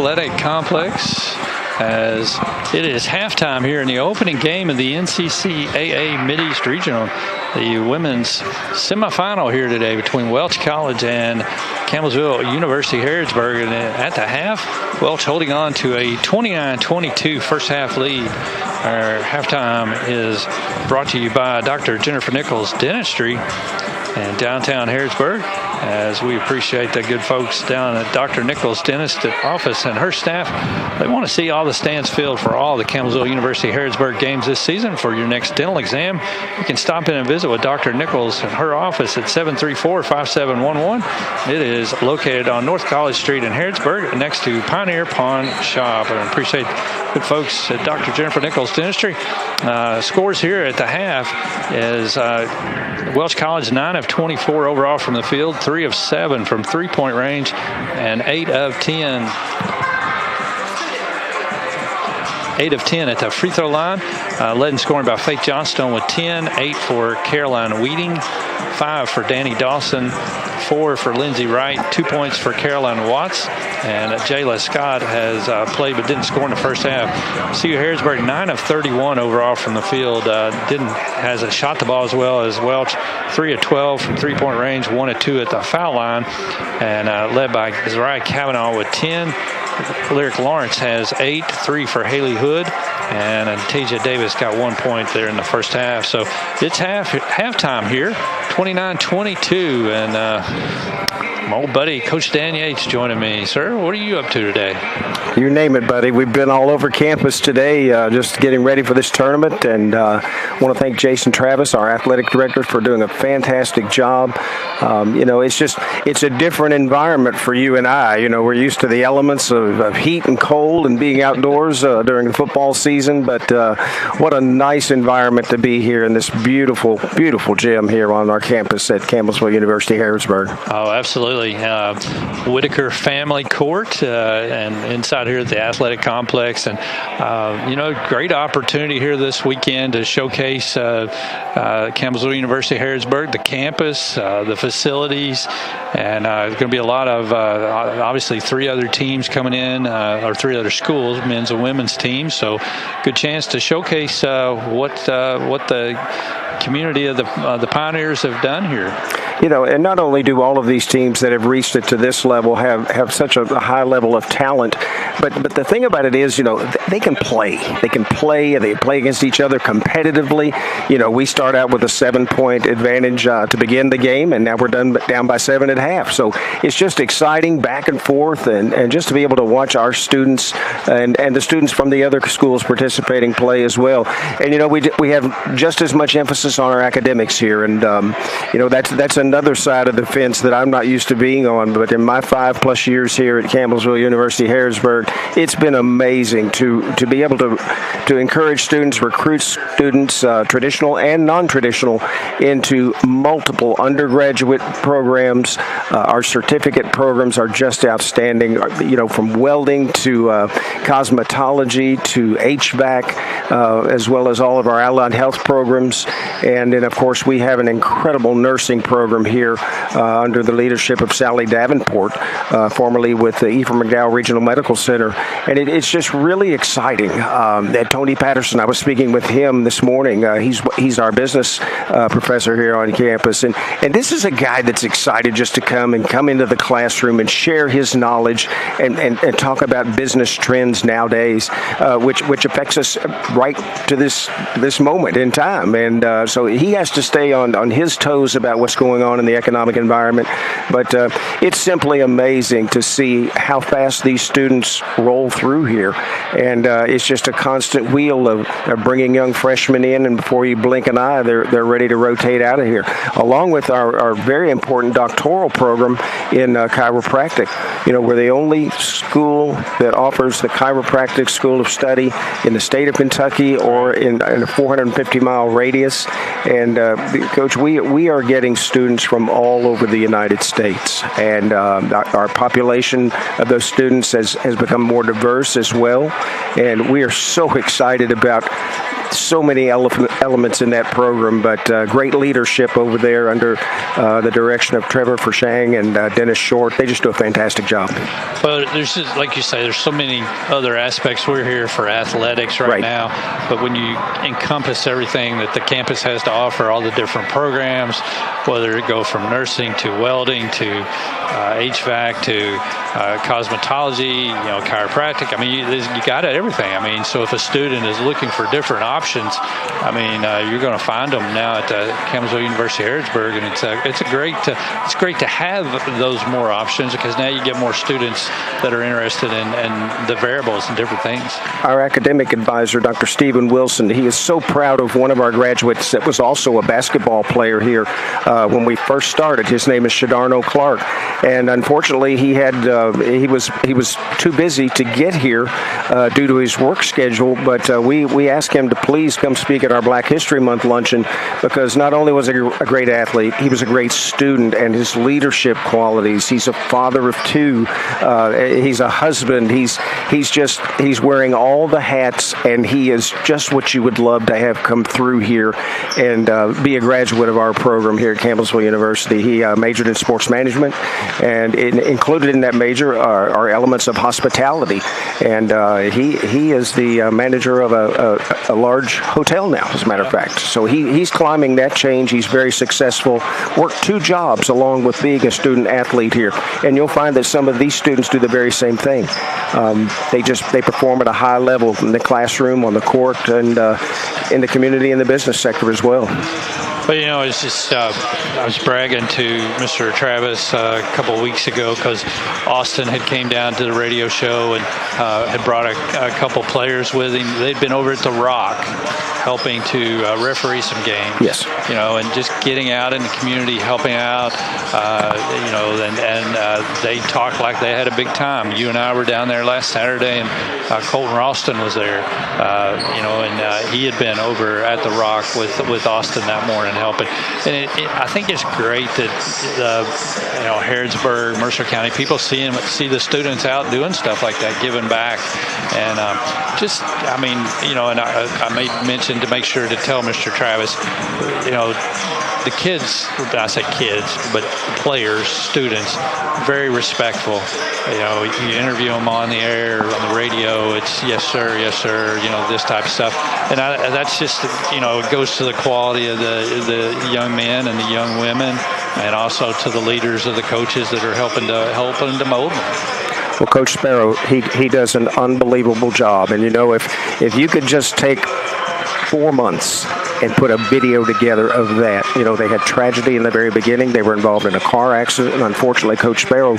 Athletic Complex, as it is halftime here in the opening game of the NCCAA Mideast Regional, the women's semifinal here today between Welch College and Campbellsville University Harrodsburg. And at the half, Welch holding on to a 29-22 first half lead. Our halftime is brought to you by Dr. Jennifer Nichols Dentistry in downtown Harrodsburg, as we appreciate the good folks down at Dr. Nichols Dentist office and her staff. They want to see all the stands filled for all the Campbellsville University Harrodsburg games this season. For your next dental exam, you can stop in and visit with Dr. Nichols and her office at 734-5711. It is located on North College Street in Harrodsburg next to Pioneer Pawn Shop. And I appreciate good folks at Dr. Jennifer Nichols Dentistry. Scores here at the half is Welch College 9 of 24 overall from the field, 3 of 7 from three-point range, and 8 of 10 at the free throw line. Led in scoring by Faith Johnstone with 10, 8 for Caroline Weeding, 5 for Danny Dawson, 4 for Lindsey Wright, 2 points for Caroline Watts, and Jayla Scott has played but didn't score in the first half. CU Harrodsburg 9 of 31 overall from the field, hasn't shot the ball as well as Welch, 3 of 12 from three-point range, 1 of 2 at the foul line, and led by Zariah Kavanaugh with 10. Lyric Lawrence has 8, 3 for Haley Hood, and Tasia Davis got 1 point there in the first half. So it's halftime here, 29-22, and my old buddy Coach Dan Yates joining me. Sir, what are you up to today? You name it, buddy. We've been all over campus today just getting ready for this tournament, and I want to thank Jason Travis, our athletic director, for doing a fantastic job. It's a different environment for you and I. We're used to the elements of heat and cold and being outdoors during the football season, but what a nice environment to be here in this beautiful, beautiful gym here on our campus at Campbellsville University Harrodsburg. Oh, absolutely. Whitaker Family Court and inside here at the athletic complex, and great opportunity here this weekend to showcase Campbellsville University Harrodsburg, the campus, the facilities, and there's going to be a lot of obviously 3 other teams coming in, or 3 other schools, men's and women's teams. So good chance to showcase what the community of the Pioneers have done here. And not only do all of these teams that have reached it to this level have such a high level of talent, but the thing about it is, they can play. They play against each other competitively. We start out with a 7-point advantage to begin the game, and now we're down by 7 at half. So it's just exciting back and forth, and just to be able to watch our students and the students from the other schools participating play as well. And, we have just as much emphasis on our academics here, and, that's another side of the fence that I'm not used to being on. But in my 5+ years here at Campbellsville University Harrodsburg, it's been amazing to be able to encourage students, recruit students, traditional and non-traditional, into multiple undergraduate programs. Our certificate programs are just outstanding, from welding to cosmetology to HVAC, as well as all of our allied health programs. And then, of course, we have an incredible nursing program here under the leadership of Sally Davenport, formerly with the Ephraim McDowell Regional Medical Center. And it's just really exciting. That Tony Patterson, I was speaking with him this morning. He's our business professor here on campus. And this is a guy that's excited just to come into the classroom and share his knowledge and talk about business trends nowadays, which affects us right to this moment in time. And so he has to stay on his toes about what's going on in the economic environment. But it's simply amazing to see how fast these students roll through here. And it's just a constant wheel of bringing young freshmen in, and before you blink an eye, they're ready to rotate out of here. Along with our very important doctoral program in chiropractic. We're the only school that offers the chiropractic school of study in the state of Kentucky or in a 450-mile radius. And Coach, we are getting students from all over the United States, and our population of those students has become more diverse as well. And we are so excited about so many elements in that program, but great leadership over there under the direction of Trevor Fershang and Dennis Short. They just do a fantastic job. Well, there's just, like you say, there's so many other aspects. We're here for athletics right now, but when you encompass everything that the campus has to offer, all the different programs, whether it go from nursing to welding to HVAC to cosmetology, chiropractic. I mean, you got everything. I mean, so if a student is looking for different options, I mean, you're going to find them now at Campbellsville University Harrodsburg, and it's great to have those more options, because now you get more students that are interested in the variables and different things. Our academic advisor, Dr. Stephen Wilson, he is so proud of one of our graduates that was also a basketball player here when we first started. His name is Shadarno Clark, and unfortunately he was too busy to get here due to his work schedule, but we asked him to please come speak at our Black History Month luncheon, because not only was he a great athlete, he was a great student, and his leadership qualities. He's a father of two. He's a husband. He's wearing all the hats, and he is just what you would love to have come through here and be a graduate of our program here at Campbellsville University. He majored in sports management, and included in that major are elements of hospitality. And he is the manager of a large hotel now, as a matter of fact. So he's climbing that change. He's very successful. Worked 2 jobs along with being a student athlete here. And you'll find that some of these students do the very same thing. They perform at a high level in the classroom, on the court, and in the community and the business sector as well. Well, it's just I was bragging to Mr. Travis a couple of weeks ago, because Austin had came down to the radio show and had brought a couple players with him. They'd been over at the Rock helping to referee some games. Yes. And just getting out in the community, helping out, and they talked like they had a big time. You and I were down there last Saturday, and Colton Ralston was there, and he had been over at the Rock with Austin that morning helping. And I think it's great that Harrodsburg, Mercer County, people see the students out doing stuff like that, giving back, and I made mention to make sure to tell Mr. Travis, the kids, I say kids, but players, students, very respectful. You interview them on the air, on the radio, it's yes sir, this type of stuff. And that's just, it goes to the quality of the young men and the young women, and also to the leaders of the coaches that are helping to mold them. Well, Coach Sparrow, he does an unbelievable job. And, if you could just take 4 months and put a video together of that. They had tragedy in the very beginning. They were involved in a car accident, and unfortunately, Coach Sparrow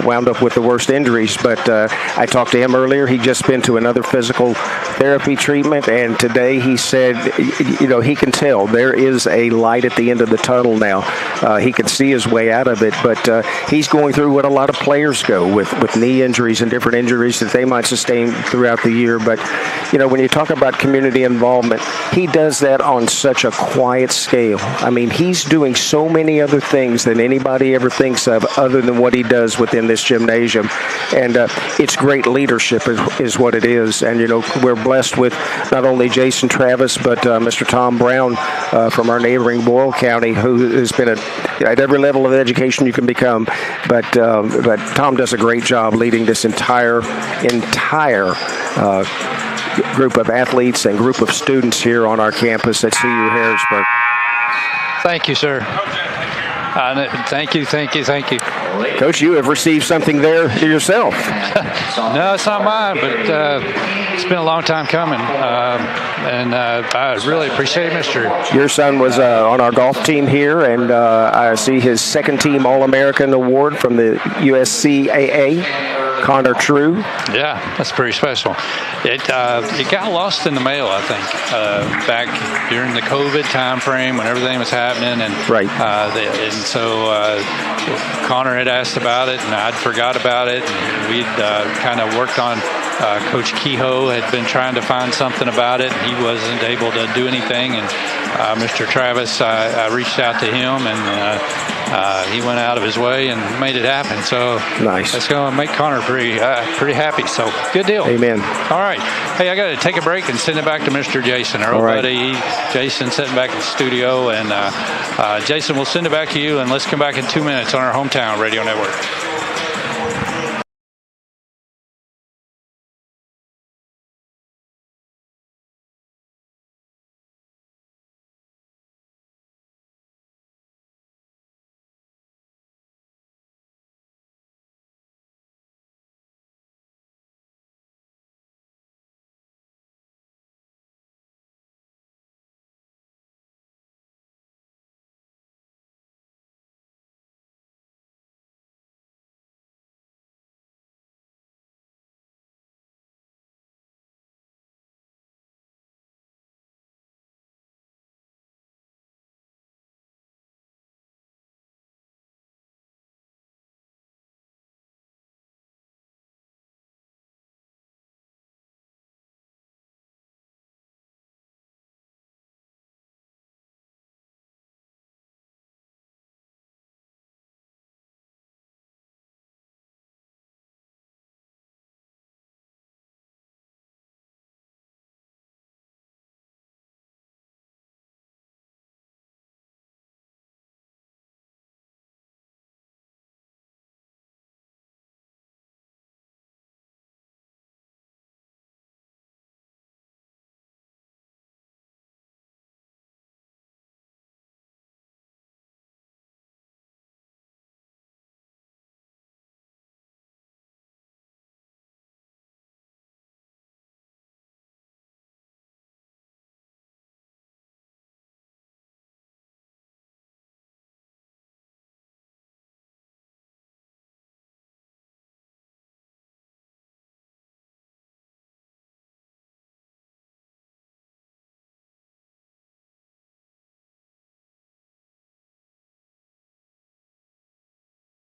wound up with the worst injuries. But I talked to him earlier. He'd just been to another physical therapy treatment, and today he said, he can tell there is a light at the end of the tunnel now. He can see his way out of it, but he's going through what a lot of players go with knee injuries and different injuries that they might sustain throughout the year. But, when you talk about community involvement, he does that on such a quiet scale. I mean, he's doing so many other things than anybody ever thinks of other than what he does within this gymnasium. And it's great leadership is what it is. And, we're blessed with not only Jason Travis, but Mr. Tom Brown from our neighboring Boyle County, who has been at every level of education you can become. But Tom does a great job leading this entire group of athletes and group of students here on our campus at CU Harrodsburg. Thank you, sir. Thank you. Coach, you have received something there yourself. No, it's not mine, but it's been a long time coming, and I really appreciate it, Mr. Your son was on our golf team here, and I see his second team All-American award from the USCAA. Connor True. Yeah, that's pretty special. It got lost in the mail, I think, back during the COVID time frame when everything was happening, and right. And so Connor had asked about it, and I'd forgot about it, and we'd kind of worked on. Coach Kehoe had been trying to find something about it, and he wasn't able to do anything. And Mr. Travis, I reached out to him, and he went out of his way and made it happen. So nice. That's going to make Connor pretty happy. So good deal. Amen. All right. Hey, I got to take a break and send it back to Mr. Jason, our old buddy. Jason sitting back in the studio. And Jason, we'll send it back to you, and let's come back in 2 minutes on our hometown radio network.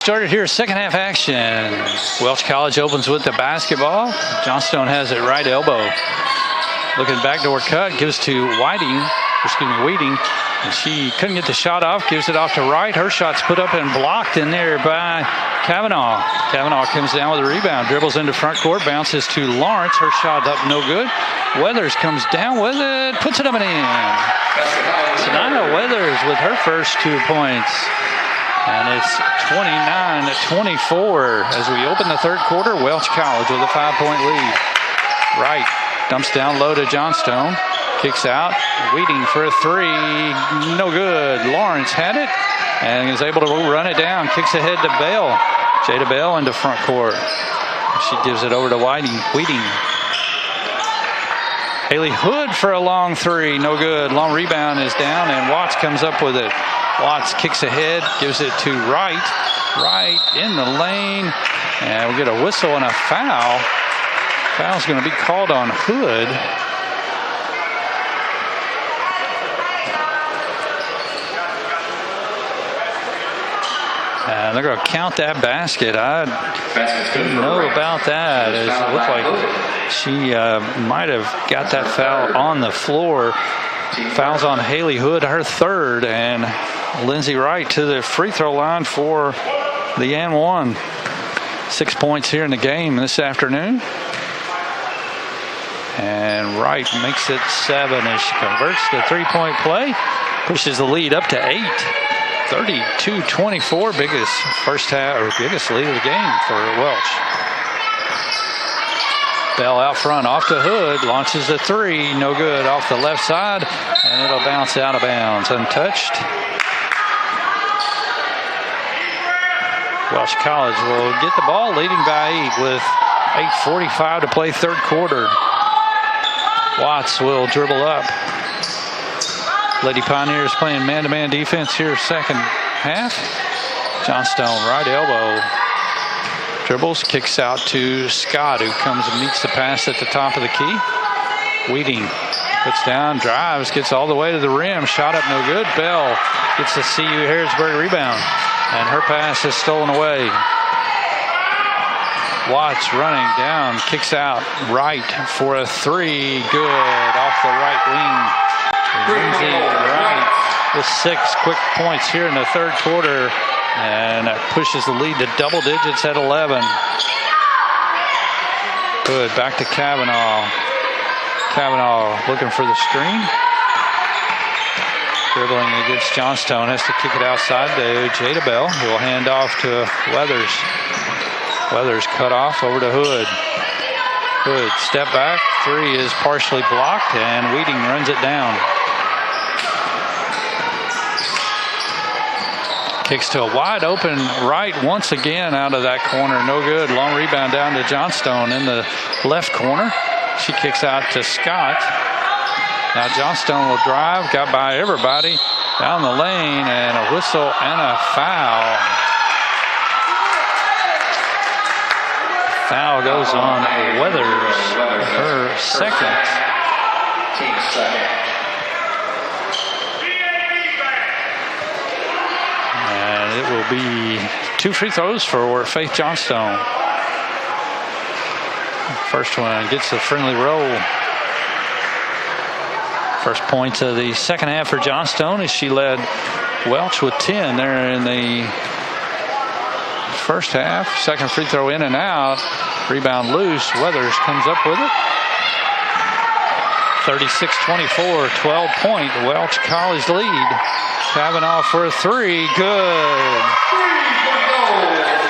Started here, second half action. Welch College opens with the basketball. Johnstone has it right elbow. Looking backdoor cut, gives to Weeding, and she couldn't get the shot off, gives it off to Wright. Her shot's put up and blocked in there by Kavanaugh. Kavanaugh comes down with a rebound, dribbles into front court, bounces to Lawrence. Her shot up, no good. Weathers comes down with it, puts it up and in. Sanaya Weathers with her first 2 points. And it's 29-24 as we open the third quarter. Welch College with a 5-point lead. Wright dumps down low to Johnstone. Kicks out. Weeding for a three. No good. Lawrence had it and is able to run it down. Kicks ahead to Bell. Jada Bell into front court. She gives it over to Weeding. Haley Hood for a long three. No good. Long rebound is down, and Watts comes up with it. Watts kicks ahead, gives it to Wright. Wright in the lane, and we get a whistle and a foul. Foul's going to be called on Hood. And they're going to count that basket. I didn't know about that. It looked like she might have got that foul on the floor. Fouls on Haley Hood, her third, and Lindsay Wright to the free throw line for the and one. 6 points here in the game this afternoon. And Wright makes it 7 as she converts the three-point play. Pushes the lead up to 8. 32-24, biggest lead of the game for Welch. Bell out front, off to Hood, launches a three, no good, off the left side, and it'll bounce out of bounds, untouched. Welch College will get the ball, leading by 8 with 8:45 to play third quarter. Watts will dribble up. Lady Pioneers playing man-to-man defense here second half. Johnstone, right elbow. Dribbles, kicks out to Scott, who comes and meets the pass at the top of the key. Weeding puts down, drives, gets all the way to the rim. Shot up, no good. Bell gets the CU Harrodsburg rebound, and her pass is stolen away. Watts running down, kicks out right for a three. Good, off the right wing. Lindsay Wright with 6 quick points here in the third quarter, and that pushes the lead to double digits at 11. Good, back to Kavanaugh. Kavanaugh looking for the screen. Dribbling against Johnstone, has to kick it outside to Jada Bell. He'll hand off to Weathers. Weathers cut off over to Hood. Hood, step back, 3 is partially blocked, and Weeding runs it down. Kicks to a wide open right once again out of that corner. No good. Long rebound down to Johnstone in the left corner. She kicks out to Scott. Now Johnstone will drive, got by everybody down the lane, and a whistle and a foul. Foul goes on Weathers, her second. Team second. And it will be 2 free throws for Faith Johnstone. First one gets a friendly roll. First points of the second half for Johnstone as she led Welch with 10 there in the first half. Second free throw in and out. Rebound loose. Weathers comes up with it. 36-24, 12-point Welch College lead. Kavanaugh for a 3. Good.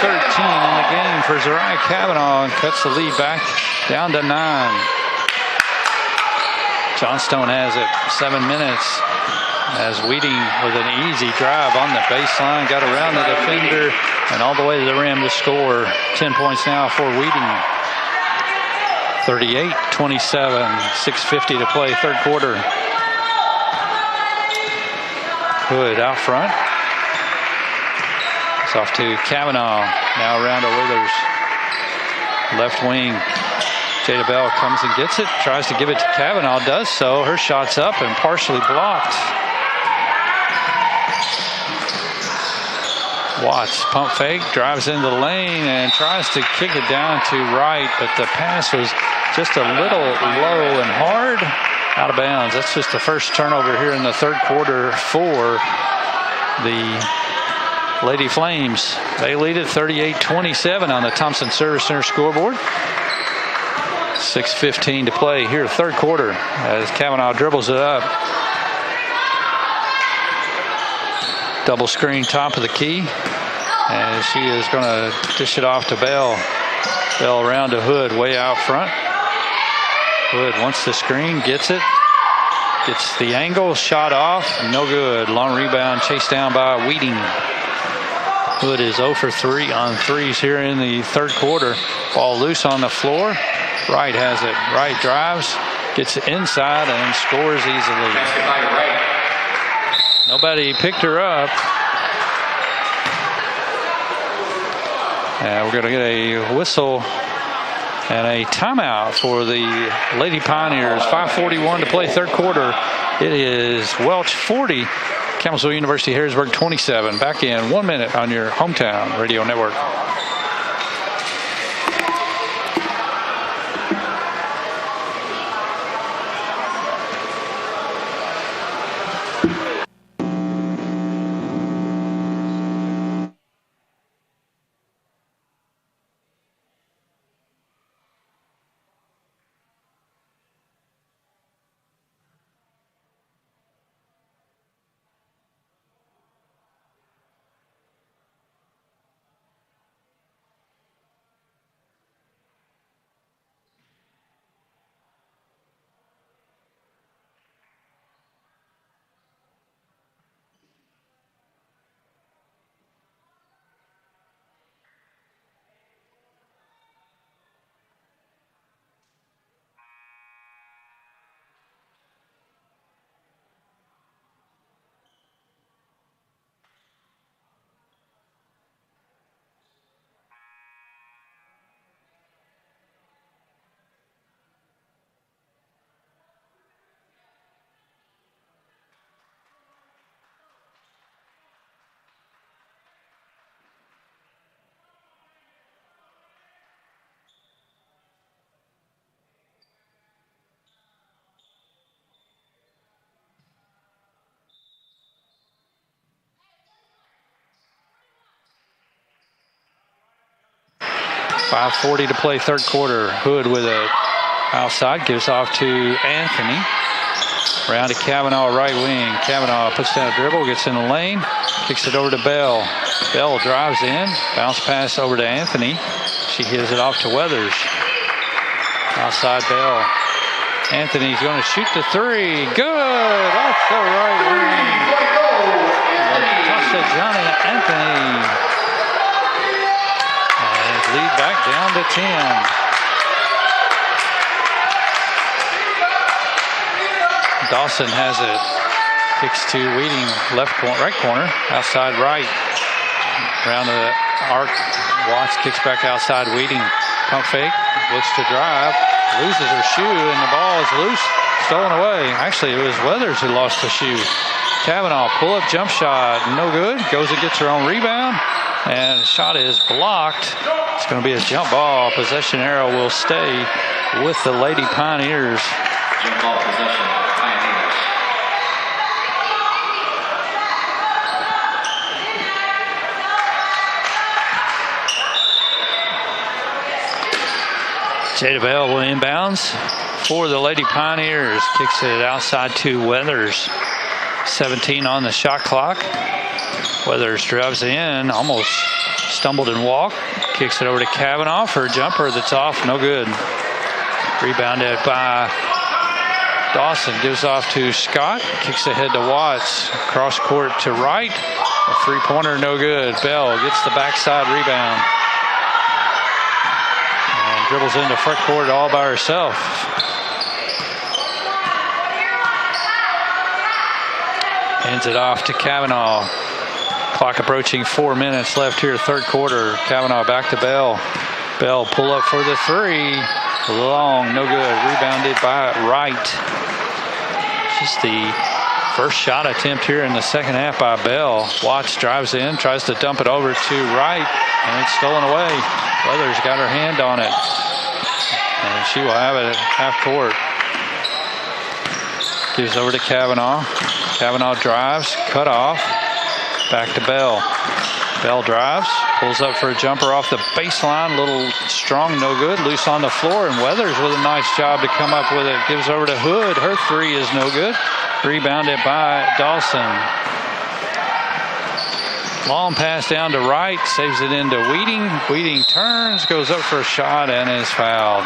13 in the game for Zariah Kavanaugh, and cuts the lead back down to 9. Johnstone has it. 7 minutes. As Weeding with an easy drive on the baseline, got around the defender and all the way to the rim to score. 10 points now for Weeding. 38-27, 6:50 to play, third quarter. Hood out front. It's off to Kavanaugh. Now around to Withers. Left wing. Jada Bell comes and gets it. Tries to give it to Kavanaugh. Does so. Her shot's up and partially blocked. Watts pump fake, drives into the lane and tries to kick it down to right, but the pass was just a little low and hard, out of bounds. That's just the first turnover here in the third quarter for the Lady Flames. They lead it 38-27 on the Thompson Service Center scoreboard. 6:15 to play here, third quarter, as Kavanaugh dribbles it up. Double screen top of the key, and she is going to dish it off to Bell. Bell around to Hood, way out front. Hood wants the screen, gets it. Gets the angle, shot off, no good. Long rebound, chased down by Weeding. Hood is 0 for 3 on threes here in the third quarter. Ball loose on the floor. Wright has it. Wright drives, gets it inside, and scores easily. Nobody picked her up. And we're going to get a whistle and a timeout for the Lady Pioneers. 5:41 to play, third quarter. It is Welch 40, Campbellsville University Harrisburg 27. Back in 1 minute on your hometown radio network. 5:40 to play third quarter. Hood with a outside, gives off to Anthony. Around to Kavanaugh, right wing. Kavanaugh puts down a dribble, gets in the lane, kicks it over to Bell. Bell drives in, bounce pass over to Anthony. She gives it off to Weathers. Outside Bell. Anthony's going to shoot the three. Good! Off the right wing. Toss to Johnny Anthony. And lead back down to 10. Dawson has it. Kicks to Weeding, right corner, outside right. Around the arc. Watts kicks back outside Weeding. Pump fake, looks to drive, loses her shoe, and the ball is loose, stolen away. Actually, it was Weathers who lost the shoe. Kavanaugh, pull-up jump shot, no good. Goes and gets her own rebound, and the shot is blocked. It's going to be a jump ball. Possession arrow will stay with the Lady Pioneers. Jump ball possession, Pioneers. Jada Bell will inbounds for the Lady Pioneers. Kicks it outside to Weathers. 17 on the shot clock. Weathers drives in, almost stumbled and walked. Kicks it over to Kavanaugh for a jumper that's off, no good. Rebounded by Dawson, gives off to Scott. Kicks ahead to Watts. Cross court to right. A three-pointer, no good. Bell gets the backside rebound. Dribbles into front court all by herself. Hands it off to Kavanaugh. Clock approaching 4 minutes left here, third quarter. Kavanaugh back to Bell. Bell pull up for the three. Long, no good. Rebounded by Wright. Just the first shot attempt here in the second half by Bell. Watts drives in, tries to dump it over to Wright, and it's stolen away. Weathers got her hand on it. And she will have it at half court. Gives over to Kavanaugh. Kavanaugh drives, cut off. Back to Bell. Bell drives, pulls up for a jumper off the baseline. Little strong, no good. Loose on the floor, and Weathers with a nice job to come up with it. Gives over to Hood. Her three is no good. Rebounded by Dawson. Long pass down to Wright, saves it into Weeding. Weeding turns, goes up for a shot, and is fouled.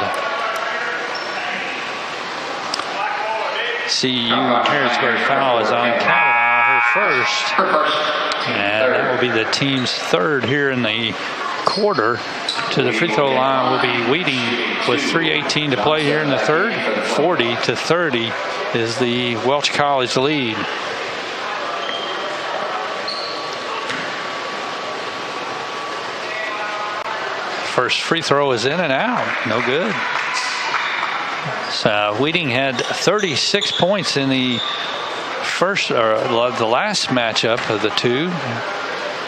CU Harrisburg foul is on Kavanaugh, her first. And that will be the team's third here in the quarter. To the free throw line will be Weeding with 3:18 to play here in the third. 40-30 is the Welch College lead. First free throw is in and out. No good. So Weeding had 36 points in the the last matchup of the two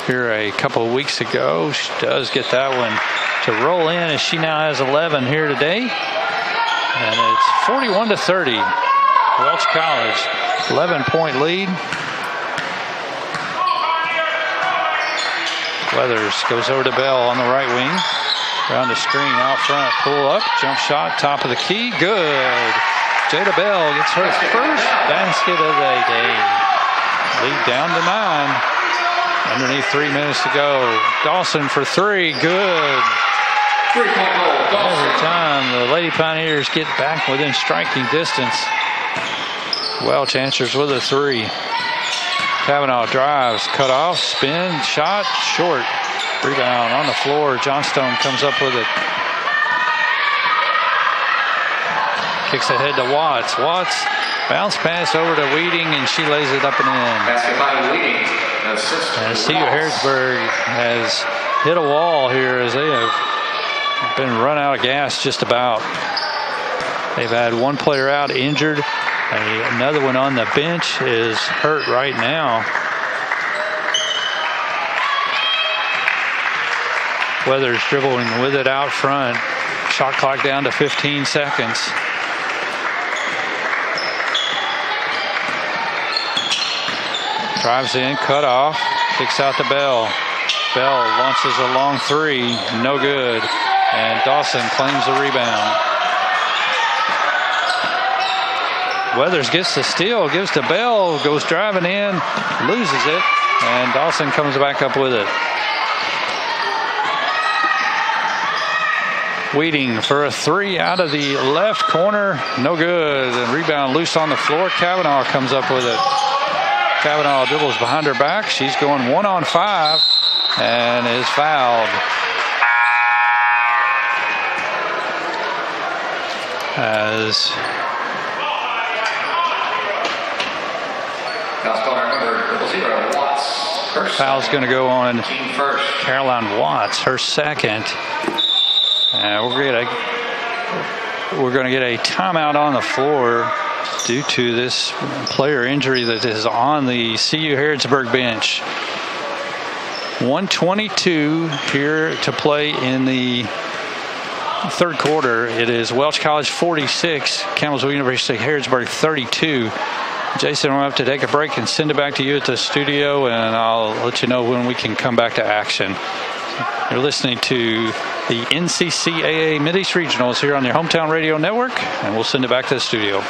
here a couple of weeks ago. She does get that one to roll in as she now has 11 here today. And it's 41-30. Welch College, 11-point lead. Weathers goes over to Bell on the right wing. Around the screen out front, pull up, jump shot, top of the key, good. Jada Bell gets her first basket of the day. Lead down to 9. Underneath 3 minutes to go. Dawson for three, good. Every time the Lady Pioneers get back within striking distance, Welch answers with a three. Kavanaugh drives, cut off, spin, shot, short. Rebound on the floor. Johnstone comes up with it. Kicks ahead to Watts. Watts bounce pass over to Weeding, and she lays it up and in. Basket by Weeding. And CU Harrisburg has hit a wall here as they have been run out of gas just about. They've had one player out injured. Another one on the bench is hurt right now. Weathers dribbling with it out front. Shot clock down to 15 seconds. Drives in, cut off, kicks out to Bell. Bell launches a long three, no good. And Dawson claims the rebound. Weathers gets the steal, gives to Bell, goes driving in, loses it, and Dawson comes back up with it. Waiting for a three out of the left corner. No good. And rebound loose on the floor. Kavanaugh comes up with it. Kavanaugh dribbles behind her back. She's going 1-on-5 and is fouled. As foul's going to go on Caroline Watts, her second. And we're going to get a timeout on the floor due to this player injury that is on the CU Harrodsburg bench. 1:22 here to play in the third quarter. It is Welch College 46, Campbellsville University Harrodsburg 32. Jason, we'll have to take a break and send it back to you at the studio, and I'll let you know when we can come back to action. You're listening to the NCCAA Mid-East Regionals here on your hometown radio network, and we'll send it back to the studio.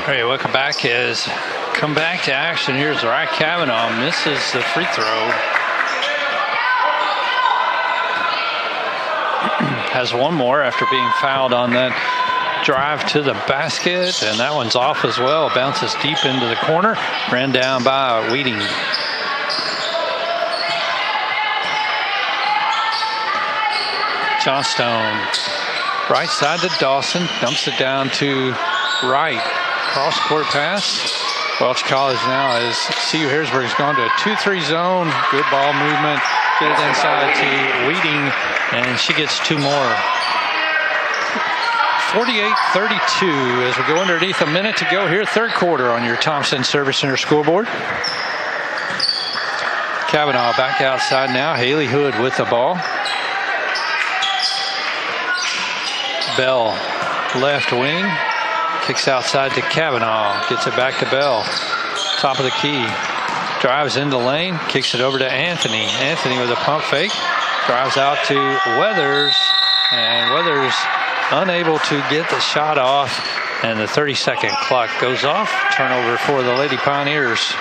All right, welcome back. Come back to action. Here's Ryan Kavanaugh. Misses the free throw. Has one more after being fouled on that drive to the basket, and that one's off as well. Bounces deep into the corner. Ran down by Weeding. Johnstone. Right side to Dawson. Dumps it down to Wright. Cross-court pass. Welch College now as CU Harrisburg's gone to a 2-3 zone. Good ball movement. Get it inside to Weeding, and she gets two more. 48-32 as we go underneath a minute to go here. Third quarter on your Thompson Service Center scoreboard. Kavanaugh back outside now. Haley Hood with the ball. Bell, left wing. Kicks outside to Kavanaugh. Gets it back to Bell. Top of the key. Drives into lane. Kicks it over to Anthony. Anthony with a pump fake. Drives out to Weathers. And Weathers unable to get the shot off. And the 30-second clock goes off. Turnover for the Lady Pioneers.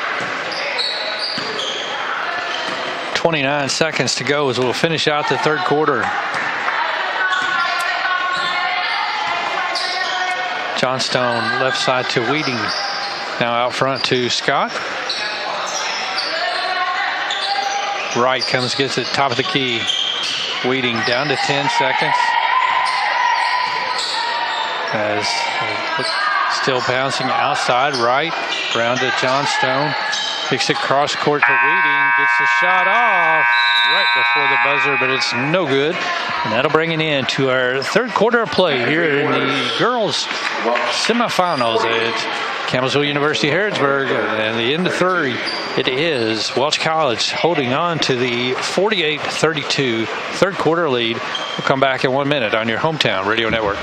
29 seconds to go as we'll finish out the third quarter. Johnstone left side to Weeding. Now out front to Scott. Wright comes, gets it top of the key. Weeding down to 10 seconds. As still bouncing outside. Wright round to Johnstone. Kicks it cross court to Weeding. Gets the shot off right before the buzzer, but it's no good. And that'll bring it in to our third quarter of play here in the girls' semifinals at Campbellsville University Harrodsburg. And the end of three, it is Welch College holding on to the 48-32 third quarter lead. We'll come back in 1 minute on your hometown radio network.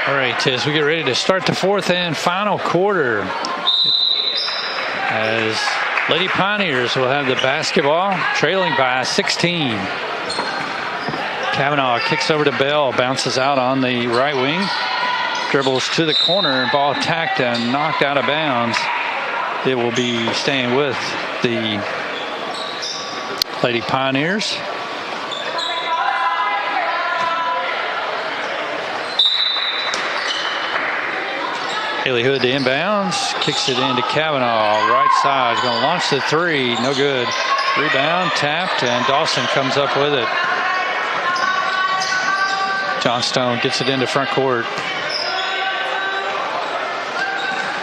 All right, as we get ready to start the fourth and final quarter, as Lady Pioneers will have the basketball, trailing by 16. Kavanaugh kicks over to Bell, bounces out on the right wing, dribbles to the corner, and ball tacked and knocked out of bounds. It will be staying with the Lady Pioneers. Haley Hood to inbounds, kicks it into Kavanaugh, right side, is going to launch the three, no good. Rebound, tapped, and Dawson comes up with it. Johnstone gets it into front court.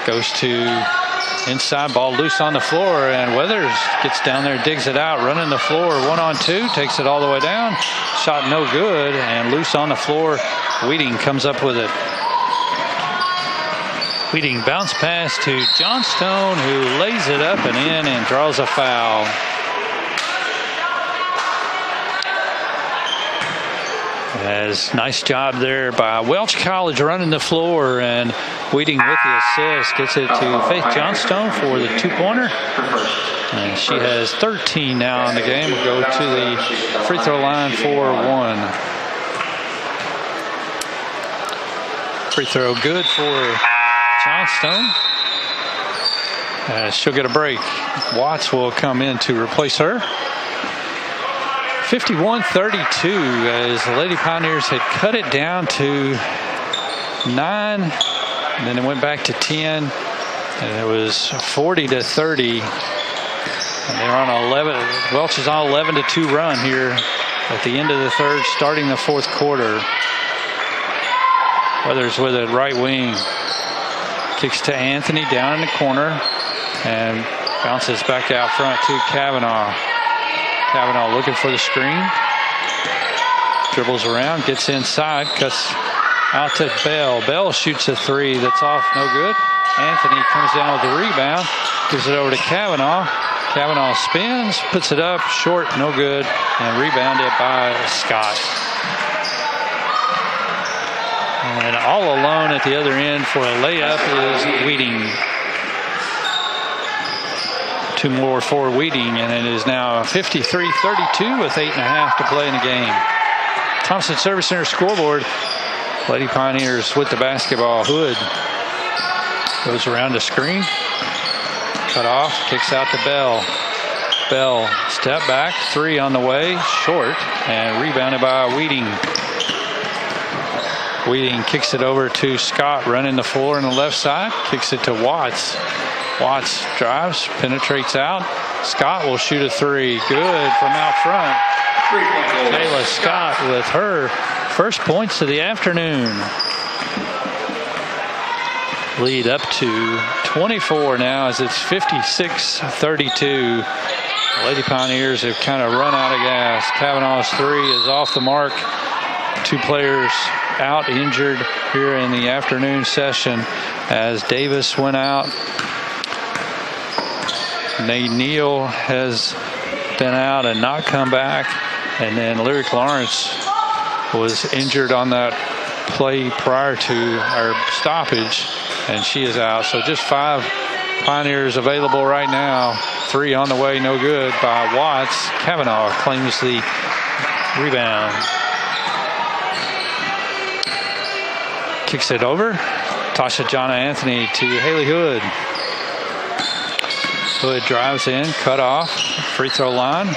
Goes to inside, ball loose on the floor, and Weathers gets down there, digs it out, running the floor, 1-on-2, takes it all the way down. Shot no good, and loose on the floor. Weeding comes up with it. Weeding bounce pass to Johnstone, who lays it up and in and draws a foul. As nice job there by Welch College running the floor, and Weeding with the assist gets it to Faith Johnstone for the two-pointer. And she has 13 now in the game. We'll go to the free throw line for one. Free throw good for Johnstone. She'll get a break. Watts will come in to replace her. 51-32 as the Lady Pioneers had cut it down to 9, and then it went back to 10, and it was 40-30. And they're on 11. Welch is on 11-2 run here at the end of the third, starting the fourth quarter. Weathers with it, right wing. Kicks to Anthony down in the corner and bounces back out front to Kavanaugh. Kavanaugh looking for the screen. Dribbles around, gets inside, cuts out to Bell. Bell shoots a three that's off, no good. Anthony comes down with the rebound, gives it over to Kavanaugh. Kavanaugh spins, puts it up, short, no good, and rebounded by Scott. And all alone at the other end for a layup is Weeding. 2 more for Weeding, and it is now 53-32 with 8.5 to play in the game. Thompson Service Center scoreboard. Lady Pioneers with the basketball. Hood goes around the screen. Cut off, kicks out to Bell. Bell, step back, 3 on the way, short, and rebounded by Weeding. Weeding kicks it over to Scott, running the floor on the left side, kicks it to Watts. Watts drives, penetrates out. Scott will shoot a 3. Good from out front. Kayla Scott with her first points of the afternoon. Lead up to 24 now as it's 56-32. Lady Pioneers have kind of run out of gas. Kavanaugh's 3 is off the mark. 2 players out injured here in the afternoon session as Davis went out. Nate Neal has been out and not come back. And then Lyric Lawrence was injured on that play prior to our stoppage, and she is out. So just 5 Pioneers available right now. 3 on the way, no good by Watts. Kavanaugh claims the rebound. Kicks it over. Tasha Jonna Anthony to Haley Hood. Hood drives in, cut off, free throw line.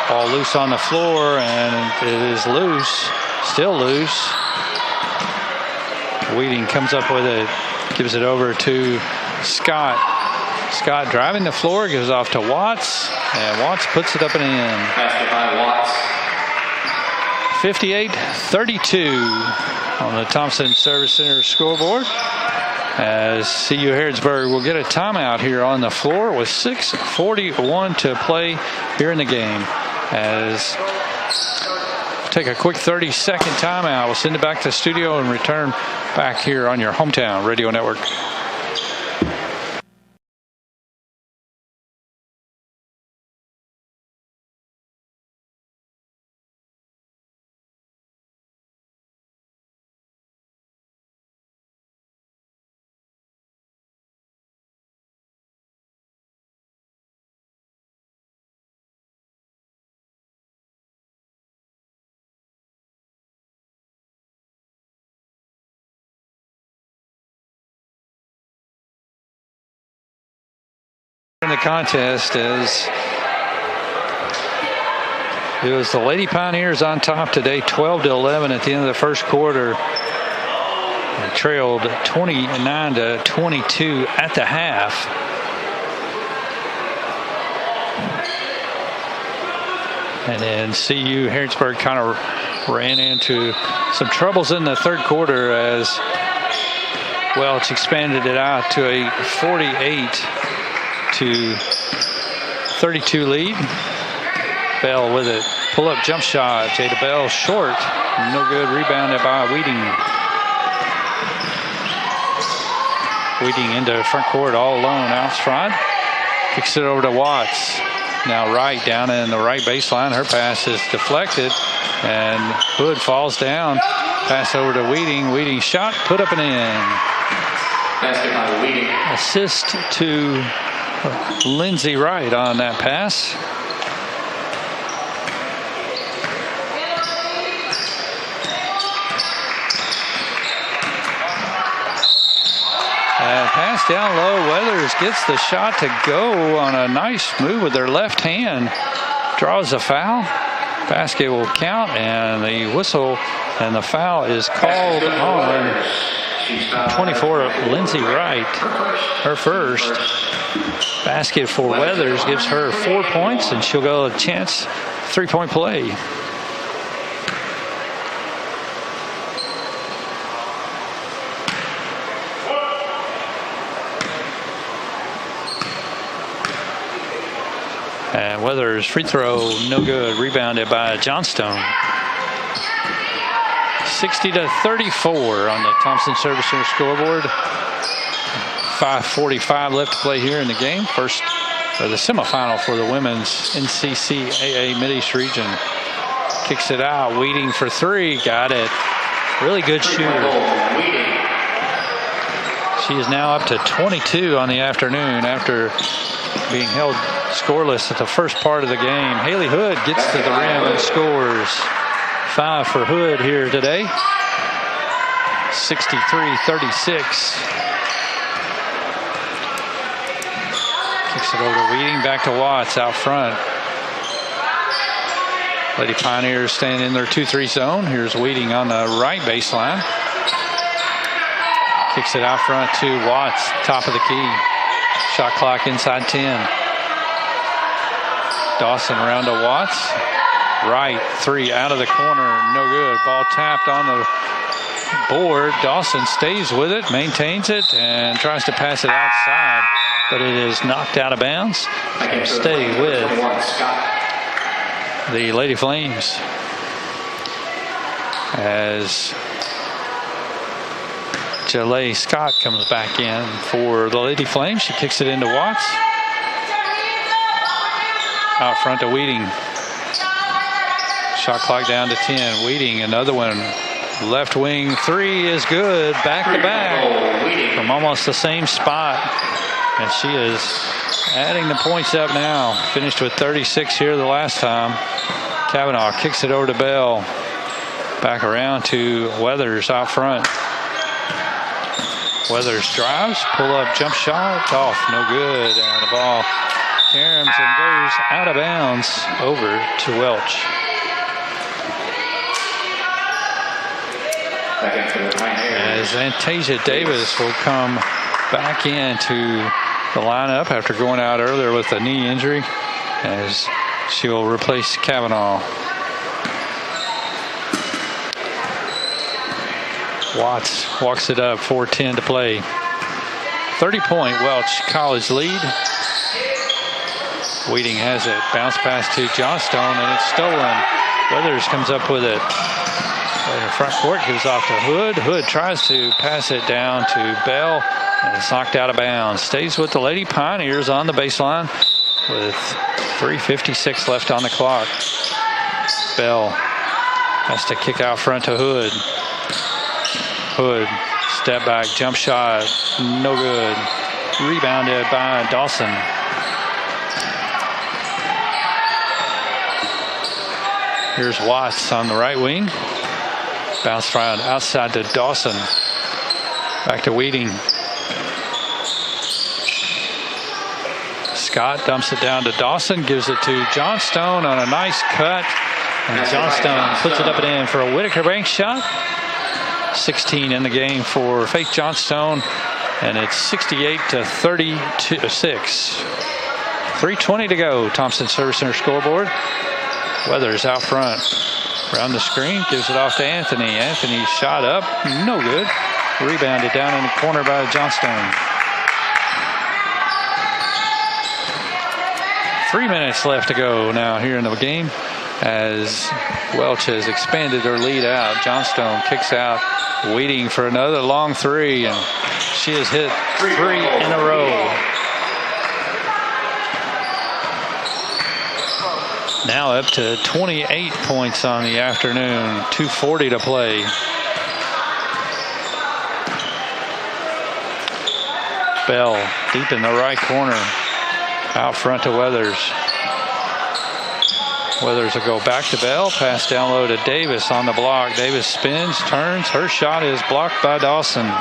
Ball loose on the floor, and it is loose, still loose. Weeding comes up with it, gives it over to Scott. Scott driving the floor, goes off to Watts, and Watts puts it up and in. Basket by Watts. 58-32 on the Thompson Service Center scoreboard. As CU Harrodsburg will get a timeout here on the floor with 6:41 to play here in the game. As take a quick 30-second timeout. We'll send it back to the studio and return back here on your hometown radio network. In the contest as it was the Lady Pioneers on top today, 12-11 at the end of the first quarter. They trailed 29-22 at the half. And then CU Harrodsburg kind of ran into some troubles in the third quarter as Welch expanded it out to a 48-32 lead. Bell with it. Pull up jump shot. Jada Bell short. No good. Rebounded by Weeding. Weeding into front court all alone out front. Kicks it over to Watts. Now Wright down in the right baseline. Her pass is deflected. And Hood falls down. Pass over to Weeding. Weeding shot. Put up and in. Basket by Weeding. Assist to Lindsay Wright on that pass. And Pass down low. Weathers gets the shot to go on a nice move with their left hand. Draws a foul. Basket will count, and the whistle and the foul is called on 24, Lindsay Wright. Her first. Basket for Weathers gives her 4 points, and she'll go a chance 3-point play. And Weathers free throw, no good. Rebounded by Johnstone. 60-34 on the Thompson Service Center scoreboard. 5:45 left to play here in the game. First, the semifinal for the women's NCCAA Mid-East region. Kicks it out. Wheating for three. Got it. Really good shooter. She is now up to 22 on the afternoon after being held scoreless at the first part of the game. Haley Hood gets to the rim and scores. 5 for Hood here today. 63-36. Kicks it over to Wheating. Back to Watts out front. Lady Pioneers staying in their 2-3 zone. Here's Wheating on the right baseline. Kicks it out front to Watts, top of the key. Shot clock inside 10. Dawson around to Watts. Right, three out of the corner, no good. Ball tapped on the board. Dawson stays with it, maintains it, and tries to pass it outside, but it is knocked out of bounds. Stay with the Lady Flames as Jalea Scott comes back in for the Lady Flames. She kicks it into Watts. Out front to Wheating. Shot clock down to 10. Wheating, another one. Left wing three is good. Back to back from almost the same spot. And she is adding the points up now. Finished with 36 here the last time. Kavanaugh kicks it over to Bell. Back around to Weathers out front. Weathers drives, pull up jump shot, off, no good. And the ball caroms and goes out of bounds over to Welch. As Antasia Davis will come back into the lineup after going out earlier with a knee injury, as she will replace Kavanaugh. Watts walks it up, 4:10 to play. 30-point Welch College lead. Wheating has it. Bounce pass to Johnstone, and it's stolen. Weathers comes up with it. In the front court, gives off to Hood. Hood tries to pass it down to Bell, and it's knocked out of bounds. Stays with the Lady Pioneers on the baseline with 3:56 left on the clock. Bell has to kick out front to Hood. Hood, step back, jump shot, no good. Rebounded by Dawson. Here's Watts on the right wing. Bounce around outside to Dawson. Back to Wheating. Scott dumps it down to Dawson, gives it to Johnstone on a nice cut. And Johnstone puts it up and in for a Whitaker bank shot. 16 in the game for Faith Johnstone, and it's 68-36. 3:20 to go. Thompson Service Center scoreboard. Weathers out front. Around the screen, gives it off to Anthony. Anthony shot up, no good. Rebounded down in the corner by Johnstone. 3 minutes left to go now here in the game as Welch has expanded her lead out. Johnstone kicks out, waiting for another long three, and she has hit 3 in a row. Now up to 28 points on the afternoon. 2:40 to play. Bell deep in the right corner. Out front to Weathers. Weathers will go back to Bell. Pass down low to Davis on the block. Davis spins, turns. Her shot is blocked by Dawson.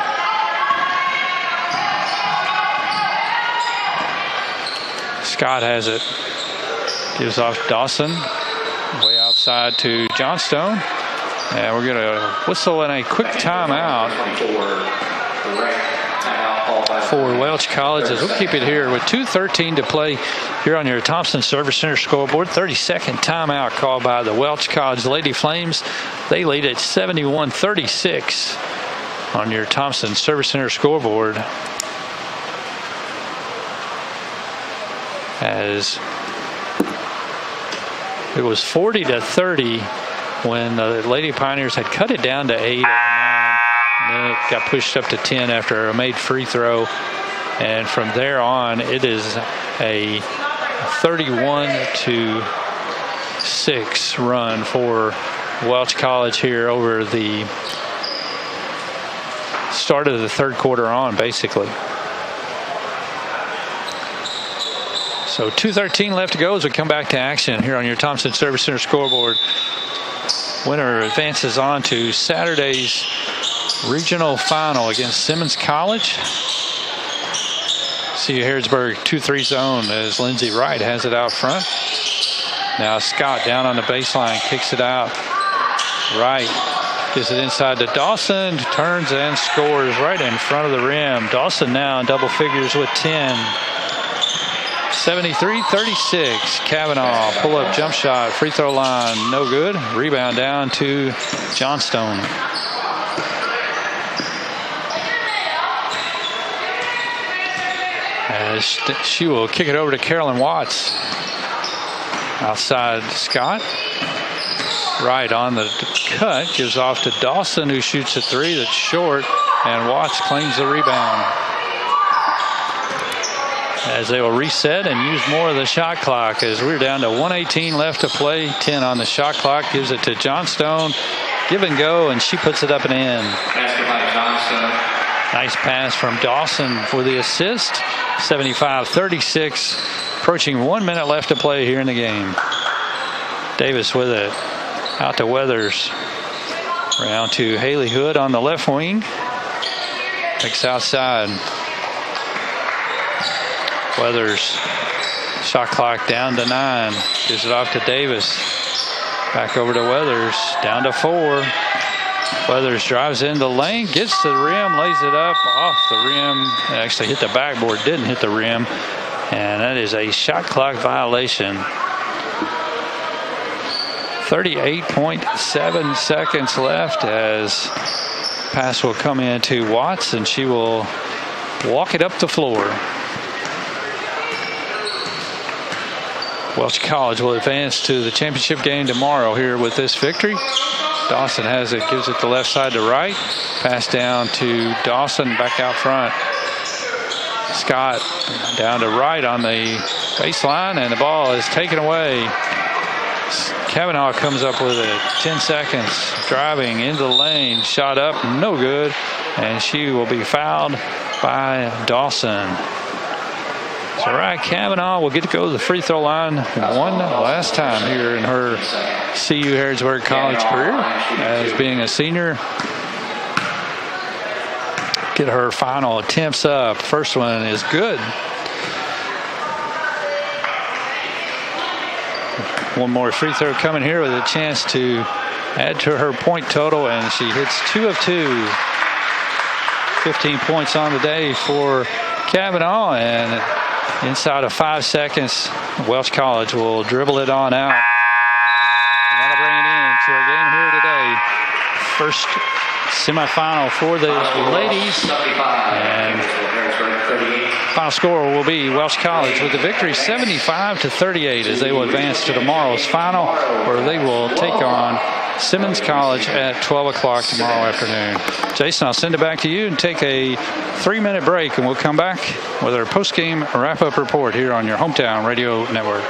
Scott has it. Gives off Dawson. Way outside to Johnstone. And we're going to whistle in a quick timeout for Welch College as we'll keep it here with 2:13 to play here on your Thompson Service Center scoreboard. 30-second timeout called by the Welch College Lady Flames. They lead at 71-36 on your Thompson Service Center scoreboard. As it was 40-30 when the Lady Pioneers had cut it down to 8 or 9. And then it got pushed up to 10 after a made free throw. And from there on, it is a 31-6 run for Welch College here over the start of the third quarter on, basically. So 2:13 left to go as we come back to action here on your Thompson Service Center scoreboard. Winner advances on to Saturday's regional final against Simmons College. See Harrodsburg 2-3 zone as Lindsey Wright has it out front. Now Scott down on the baseline, kicks it out. Wright gets it inside to Dawson, turns and scores right in front of the rim. Dawson now in double figures with 10. 73-36. Kavanaugh pull-up jump shot, free throw line, no good. Rebound down to Johnstone. As she will kick it over to Carolyn Watts. Outside Scott. Right on the cut, gives off to Dawson, who shoots a three that's short, and Watts claims the rebound. As they will reset and use more of the shot clock as we're down to 1:18 left to play. 10 on the shot clock. Gives it to Johnstone. Give and go, and she puts it up and in. Nice pass from Dawson for the assist. 75-36. Approaching 1 minute left to play here in the game. Davis with it. Out to Weathers. Around to Haley Hood on the left wing. Takes outside. Weathers, shot clock down to 9. Gives it off to Davis. Back over to Weathers, down to 4. Weathers drives in the lane, gets to the rim, lays it up off the rim. It actually hit the backboard, didn't hit the rim. And that is a shot clock violation. 38.7 seconds left as pass will come in to Watts, and she will walk it up the floor. Welch College will advance to the championship game tomorrow here with this victory. Dawson has it, gives it the left side to Wright. Pass down to Dawson, back out front. Scott down to Wright on the baseline, and the ball is taken away. Kavanaugh comes up with it. 10 seconds. Driving into the lane. Shot up, no good. And she will be fouled by Dawson. So Ryan Kavanaugh will get to go to the free throw line one last time here in her CU Harrodsburg College career as being a senior. Get her final attempts up. First one is good. One more free throw coming here with a chance to add to her point total, and she hits 2 of 2. 15 points on the day for Kavanaugh, and inside of 5 seconds, Welch College will dribble it on out. And that'll bring it in to our game here today. First semifinal for the ladies. And final score will be Welch College with the victory 75-38 as they will advance to tomorrow's final, where they will take on Simmons College at 12 o'clock tomorrow afternoon. Jason, I'll send it back to you and take a 3-minute break, and we'll come back with our post-game wrap-up report here on your hometown radio network.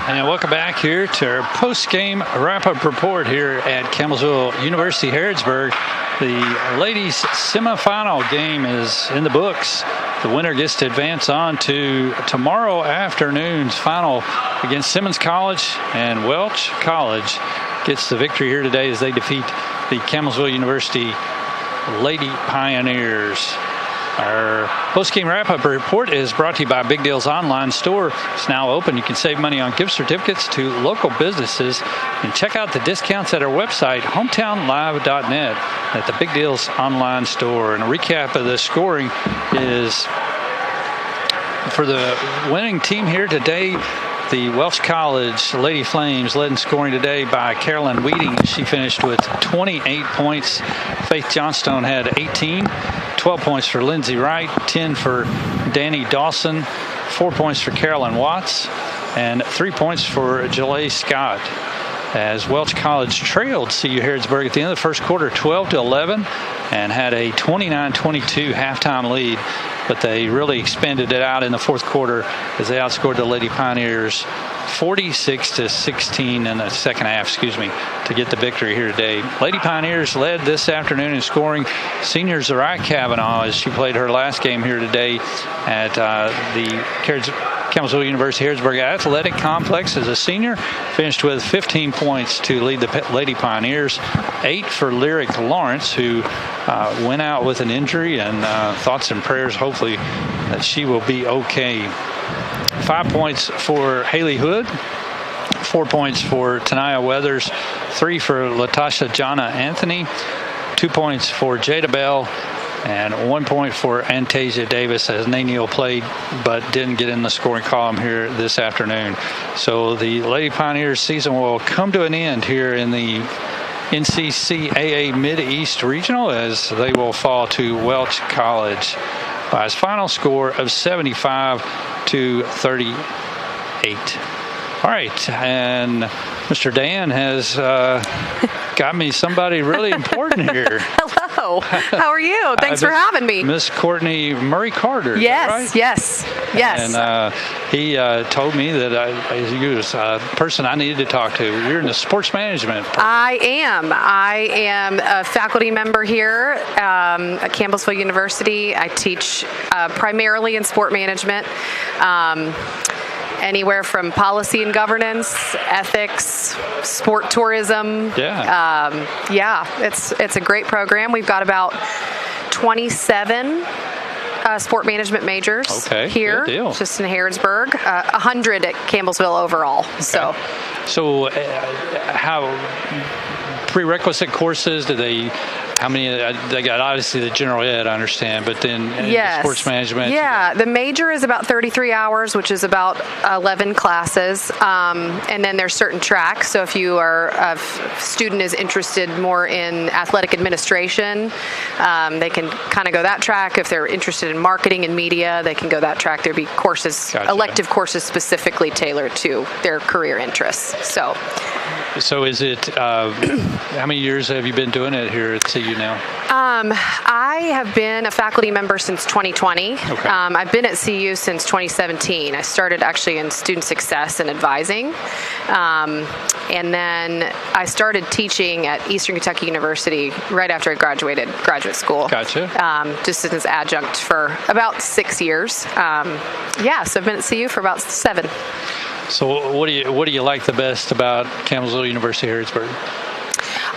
And welcome back here to our post-game wrap-up report here at Campbellsville University Harrodsburg. The ladies' semifinal game is in the books. The winner gets to advance on to tomorrow afternoon's final against Simmons College, and Welch College gets the victory here today as they defeat the Campbellsville University Lady Pioneers. Our post-game wrap-up report is brought to you by Big Deal's online store. It's now open. You can save money on gift certificates to local businesses and check out the discounts at our website, hometownlive.net, at the Big Deal's online store. And a recap of the scoring is for the winning team here today. The Welch College Lady Flames led in scoring today by Carolyn Weeding. She finished with 28 points. Faith Johnstone had 18. 12 points for Lindsay Wright, 10 for Danny Dawson, 4 points for Carolyn Watts, and 3 points for Jalea Scott. As Welch College trailed CU Harrodsburg at the end of the first quarter 12-11 and had a 29-22 halftime lead, but they really expanded it out in the fourth quarter as they outscored the Lady Pioneers 46-16 in the second half, to get the victory here today. Lady Pioneers led this afternoon in scoring. Senior Zariah Kavanaugh, as she played her last game here today at the Campbellsville University Harrodsburg Athletic Complex as a senior, finished with 15 points to lead the Lady Pioneers. 8 for Lyric Lawrence, who went out with an injury, and thoughts and prayers hopefully that she will be okay. 5 points for Haley Hood, 4 points for Tanaya Weathers, 3 for Latasha Jana Anthony, 2 points for Jada Bell, and 1 point for Antasia Davis, as Naneal played but didn't get in the scoring column here this afternoon. So the Lady Pioneers season will come to an end here in the NCCAA Mid-East Regional as they will fall to Welch College by his final score of 75-38. All right, and Mr. Dan has got me somebody really important here. Hello. How are you? Thanks for having me. Miss Courtney Murray Carter. Yes, right? yes. And he told me that you was a person I needed to talk to. You're in the sports management program. I am a faculty member here at Campbellsville University. I teach primarily in sport management. Anywhere from policy and governance, ethics, sport tourism. It's a great program. We've got about 27 sport management majors here, just in Harrodsburg. 100 at Campbellsville overall. Okay. So how prerequisite courses do they? How many? They got obviously the general ed, I understand, but then the sports management. Yeah, the major is about 33 hours, which is about 11 classes, and then there's certain tracks. So if you are a student is interested more in athletic administration, they can kind of go that track. If they're interested in marketing and media, they can go that track. There'd be courses, elective courses specifically tailored to their career interests. So is it? How many years have you been doing it here at CU now? I have been a faculty member since 2020. Okay. I've been at CU since 2017. I started actually in student success and advising, and then I started teaching at Eastern Kentucky University right after I graduated graduate school. Gotcha. Just as adjunct for about 6 years. So I've been at CU for about 7. So what do you like the best about Campbellsville University Harrodsburg?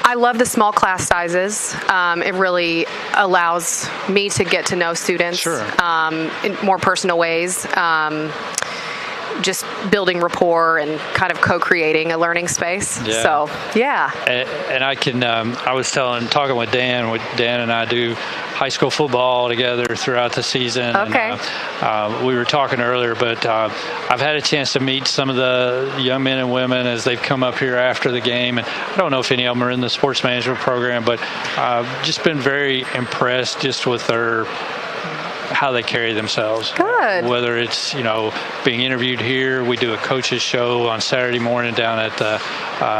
I love the small class sizes. It really allows me to get to know students in more personal ways. Just building rapport and kind of co-creating a learning space. Yeah. So, yeah. And I can, I was talking with Dan and I do high school football together throughout the season. Okay. And, we were talking earlier, but I've had a chance to meet some of the young men and women as they've come up here after the game. And I don't know if any of them are in the sports management program, but just been very impressed just with their how they carry themselves. Good. Whether it's, being interviewed here, we do a coach's show on Saturday morning down at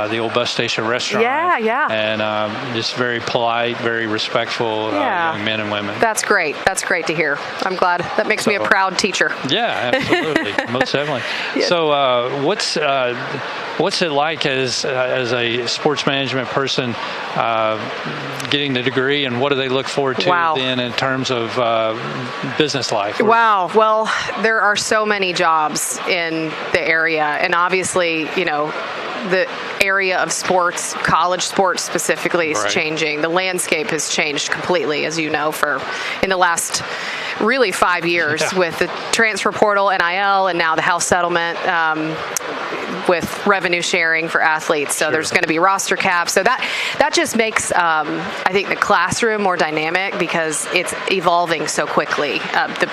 the old bus station restaurant. Yeah. And just very polite, very respectful young men and women. That's great. That's great to hear. I'm glad. That makes me a proud teacher. Yeah, absolutely. Most definitely. Yeah. So what's it like as a sports management person getting the degree, and what do they look forward to then in terms of business life? Wow. Well, there are so many jobs in the area, and obviously, the area of sports, college sports specifically, is changing. The landscape has changed completely, as you know, in the last really 5 years with the transfer portal, NIL, and now the House settlement with revenue sharing for athletes. So there's going to be roster caps. So that just makes, I think, the classroom more dynamic because it's evolving so quickly. The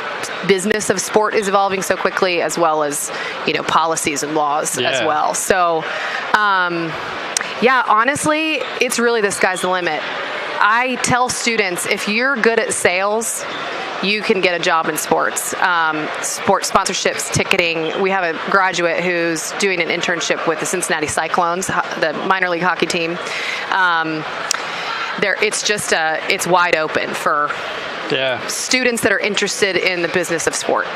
business of sport is evolving so quickly, as well as, policies and laws as well. So, honestly, it's really the sky's the limit. I tell students, if you're good at sales, you can get a job in sports. Sports sponsorships, ticketing. We have a graduate who's doing an internship with the Cincinnati Cyclones, the minor league hockey team. It's wide open for students that are interested in the business of sport.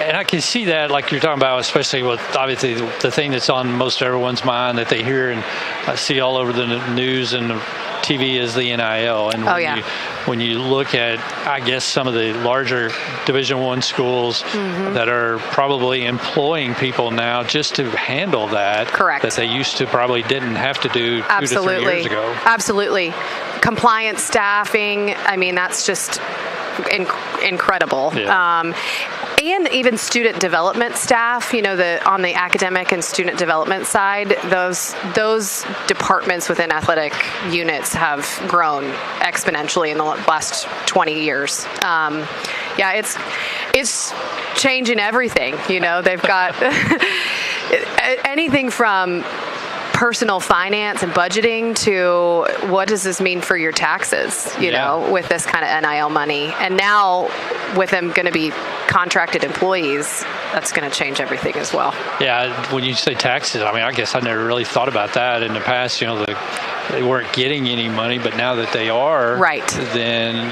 And I can see that, like you're talking about, especially with obviously the thing that's on most everyone's mind that they hear and see all over the news and the TV is the NIL. And when you look at, I guess, some of the larger Division I schools that are probably employing people now just to handle that, that they used to probably didn't have to do 2 to 3 years ago. Absolutely. Compliance staffing, I mean, that's just incredible. And even student development staff, on the academic and student development side, those departments within athletic units have grown exponentially in the last 20 years. It's changing everything. They've got anything from personal finance and budgeting to what does this mean for your taxes, with this kind of NIL money. And now with them going to be contracted employees, that's going to change everything as well. Yeah, when you say taxes, I guess I never really thought about that in the past. They weren't getting any money, but now that they are, then,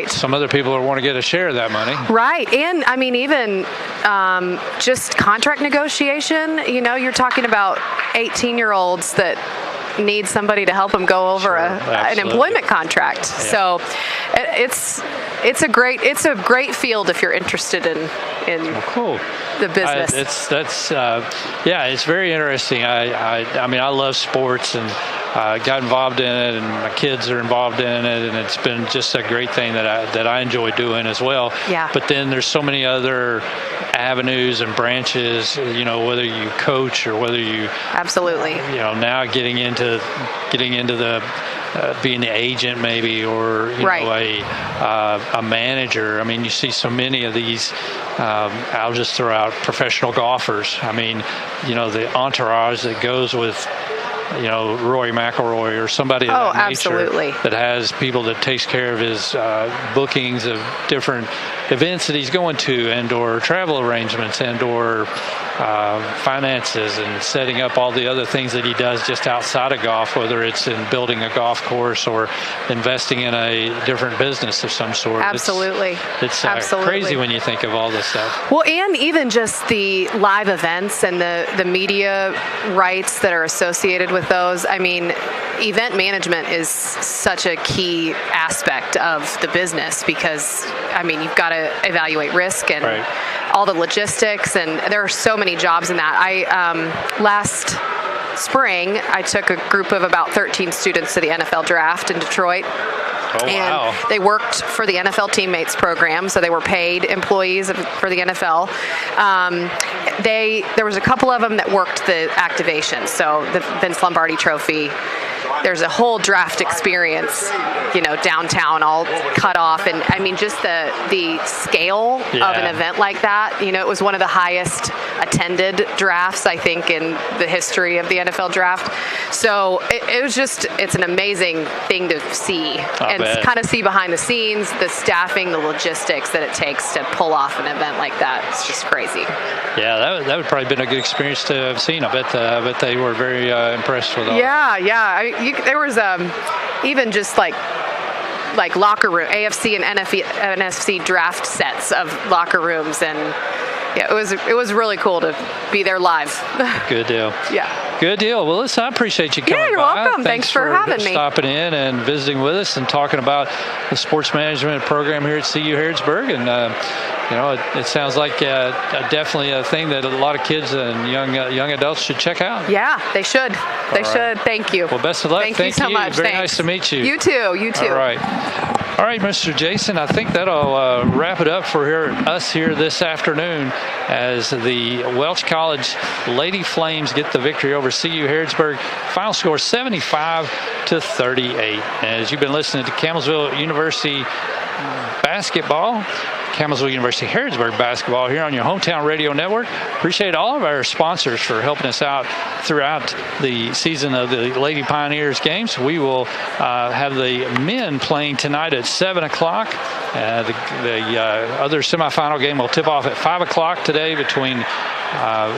some other people want to get a share of that money. Right. And even just contract negotiation, you're talking about 18-year-olds that need somebody to help them go over an employment contract. So it's a great field if you're interested in the business. It's very interesting. I love sports and got involved in it, and my kids are involved in it, and it's been just a great thing that I enjoy doing as well. Yeah. But then there's so many other avenues and branches, whether you coach or whether you now getting into the being the agent maybe, or a manager. You see so many of these. I'll just throw out professional golfers. The entourage that goes with Rory McIlroy or somebody of that nature that has people that takes care of his bookings of different events that he's going to, and or travel arrangements, and or finances, and setting up all the other things that he does just outside of golf, whether it's in building a golf course or investing in a different business of some sort. It's crazy when you think of all this stuff. Well, and even just the live events and the media rights that are associated with those. Event management is such a key aspect of the business because, you've got to evaluate risk and all the logistics, and there are so many jobs in that. Last spring, I took a group of about 13 students to the NFL draft in Detroit. And they worked for the NFL Teammates program, so they were paid employees for the NFL. There was a couple of them that worked the activation, so the Vince Lombardi Trophy there's a whole draft experience, downtown, all cut off, and I mean just the scale of an event like that. It was one of the highest attended drafts, I think, in the history of the NFL draft. So it's an amazing thing to see and kind of see behind the scenes, the staffing, the logistics that it takes to pull off an event like that. It's just crazy. Yeah, that would probably been a good experience to have seen. I bet they were very impressed with all. Yeah. There was even just like locker room, AFC and NFC draft sets of locker rooms, and it was really cool to be there live. Good deal. Yeah. Good deal. Well, listen, I appreciate you coming by. Yeah, you're welcome. Thanks for having me. Stopping in and visiting with us and talking about the sports management program here at CU Harrodsburg. And, it sounds like definitely a thing that a lot of kids and young adults should check out. Yeah, they should. They should. Thank you. Well, best of luck. Thank you so much. Very Thanks. nice to meet you. You too. All right, Mr. Jason, I think that'll wrap it up for us here this afternoon as the Welch College Lady Flames get the victory over CU Harrodsburg. Final score 75-38. As you've been listening to Campbellsville University basketball, Campbellsville University Harrodsburg basketball here on your hometown radio network. Appreciate all of our sponsors for helping us out throughout the season of the Lady Pioneers games. We will have the men playing tonight at 7 o'clock. The other semifinal game will tip off at 5 o'clock today between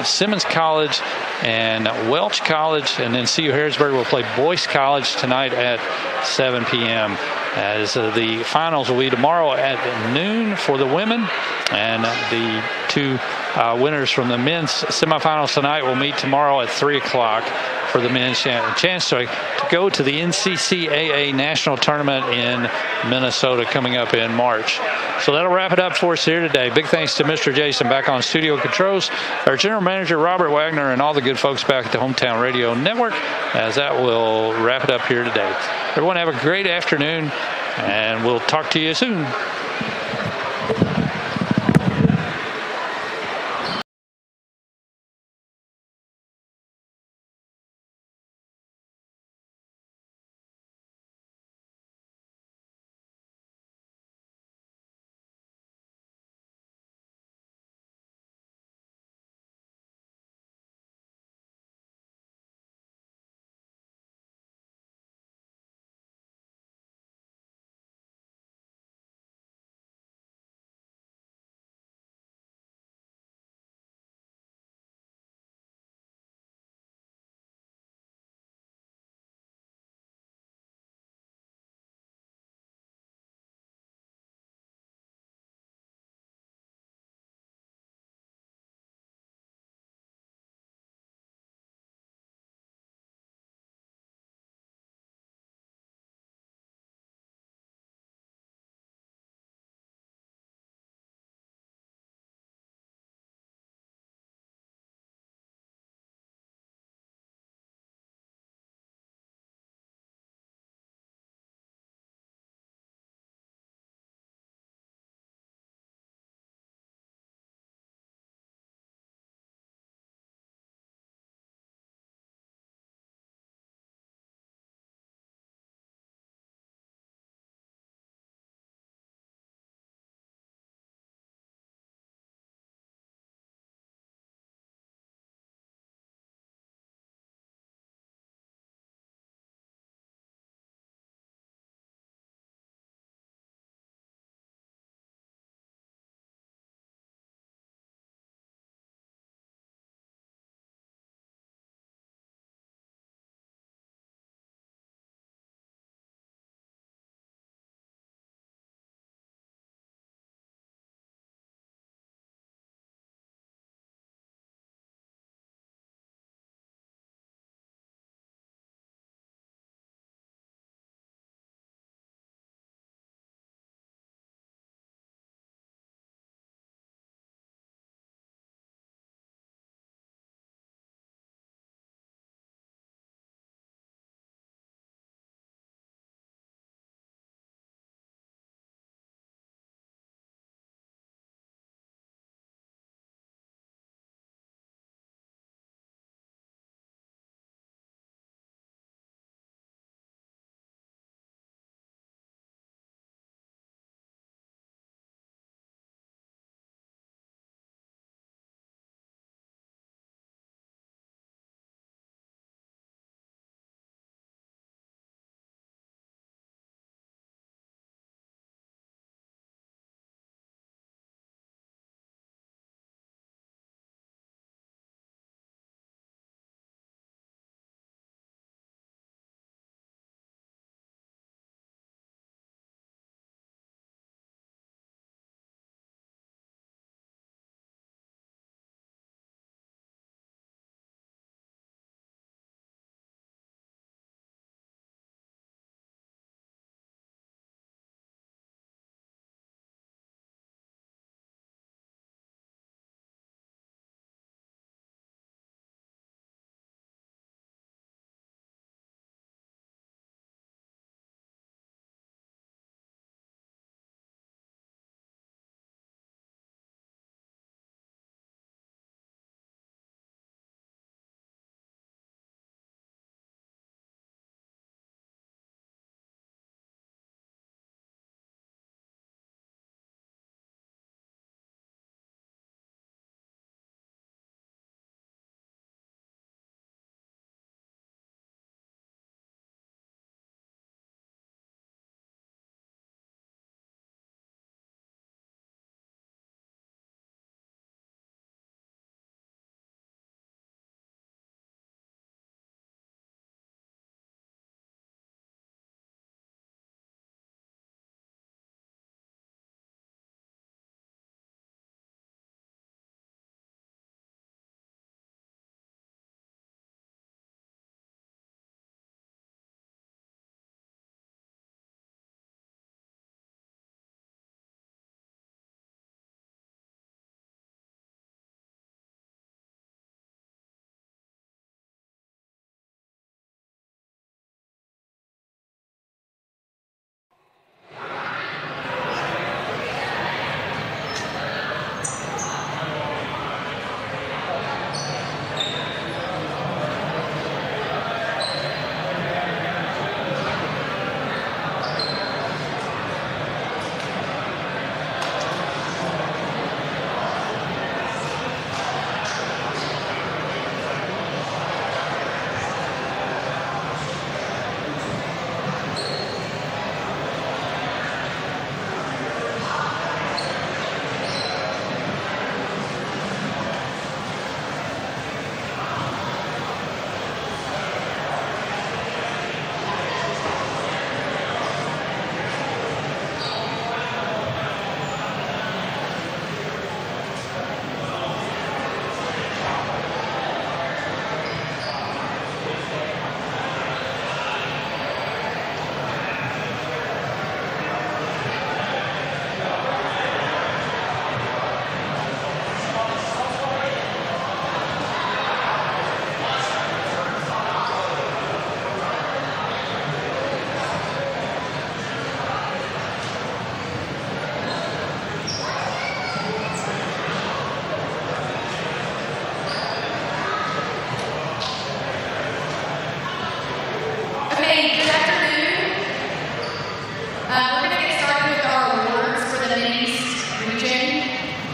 Simmons College and Welch College, and then CU Harrodsburg will play Boyce College tonight at 7 p.m. as the finals will be tomorrow at noon for the women, and the two winners from the men's semifinals tonight will meet tomorrow at 3 o'clock for the men's chance to go to the NCCAA National Tournament in Minnesota coming up in March. So that'll wrap it up for us here today. Big thanks to Mr. Jason back on studio controls, our general manager Robert Wagner, and all the good folks back at the Hometown Radio Network, as that will wrap it up here today. Everyone have a great afternoon, and we'll talk to you soon.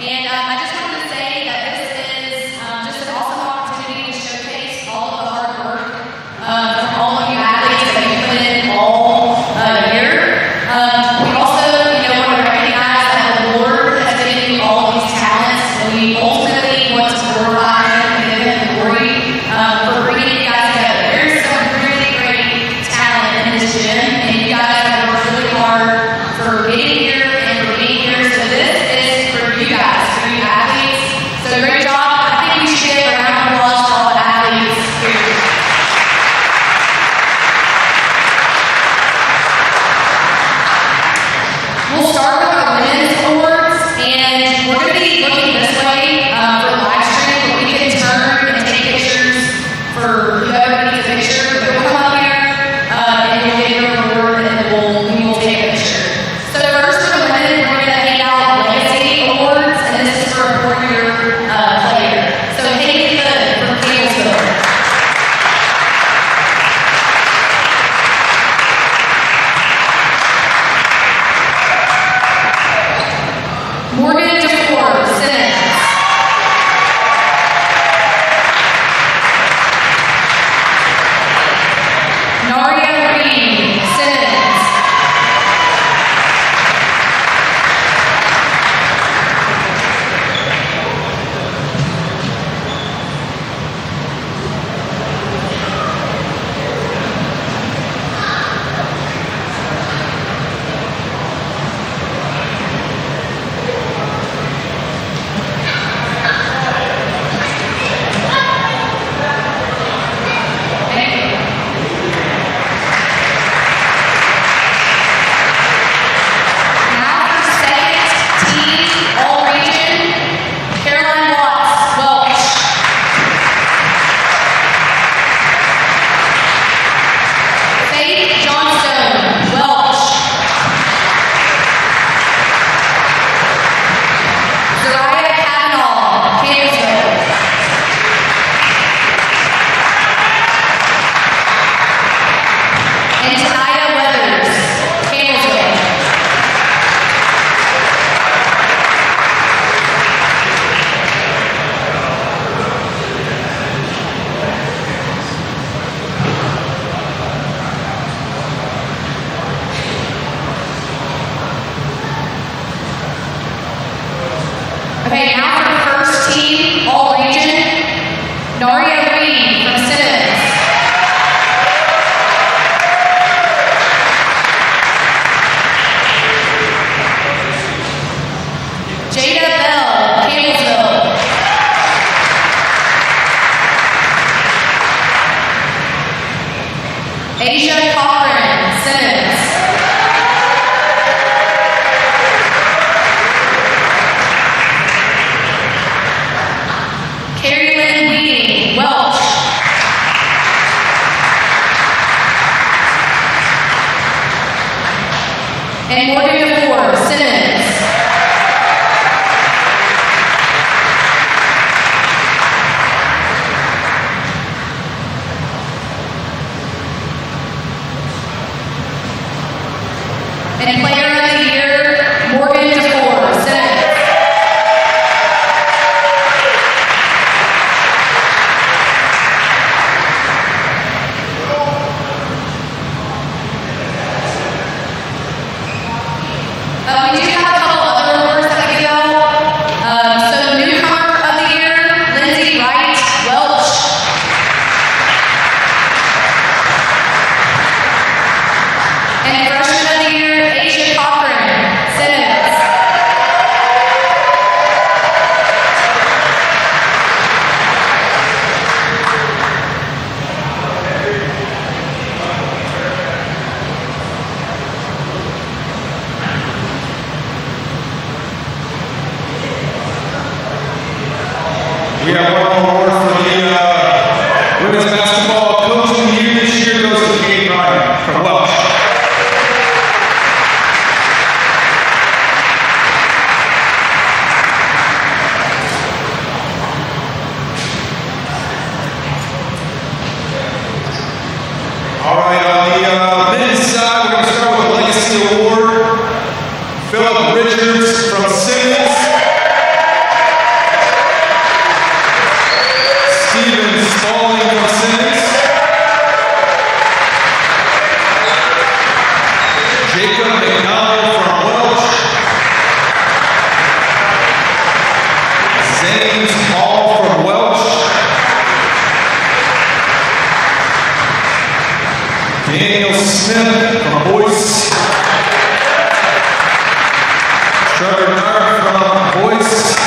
And I just wanted to say that this is just an awesome opportunity to showcase all of the hard work from all of you athletes that you put in all year. We also, want to recognize that the Lord has given you all of these talents, and we ultimately want to glorify Him and give Him the glory for bringing you guys together. There's some really great talent in this gym, and you guys have worked really hard for getting here and for being here. So this is for you guys, for you athletes. So great job. I think we should give a round of applause for all the athletes here. We'll start with our women's awards, and we're going to be looking this way for the live stream, but we can turn and take pictures for whoever needs a picture. But you'll come up here and you'll get your award, and we will take a picture. So first for the women, we're going to hand out legacy awards, and this is for a 4-year player. So Hayden Hood from Campbellsville. Morgan DeFore, Simmons. Naria Reed, Simmons. Thank you. Now for second team all-region, Caroline Watts, Welch. Faith Johnstone, Welch. Zariah Kavanaugh, Campbellsville. And Tanaya Weathers, Campbellsville. Okay, now for the first team, all region, Naria Reed from Simmons. Jada Bell, Campbellsville. Asia Cochran, Simmons. Carrie Lynn Weeding, Welch. And Morgan DeFore, Simmons. And player of the year, Morgan DeFore, Simmons. We do have a couple other awards that we give out. So newcomer of the year, Lindsay Wright, Welch. And freshman of the year, Asia Cochran, Simmons. We have one more award for the women's basketball coach of the year this year goes to Kate Ryan from Welch. All right, on the men's side, we're going to start with the Legacy Award. Philip Richards from Simmons. James Hall from Welch. Daniel Smith from Boyce. Trevor Nart from Boyce.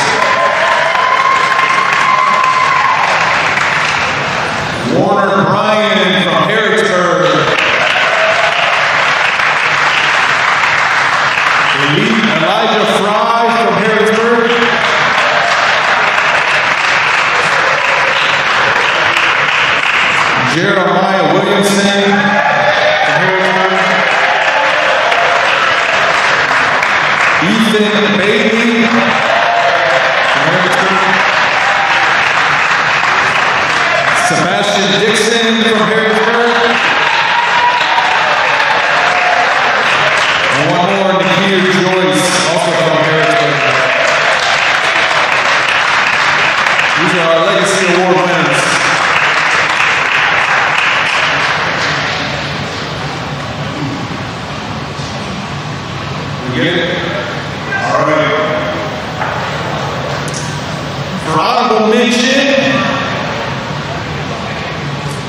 Warner Bryan from Harrodsburg. Elijah Fry from Harrodsburg. Jeremiah Williamson from Harrodsburg. Ethan Bailey from Harrodsburg. Sebastian Dixon from Harrodsburg. And one more, Nakia Joyce, also from Harrodsburg. These are our Legacy Award winners. We get it? All right. For honorable mention,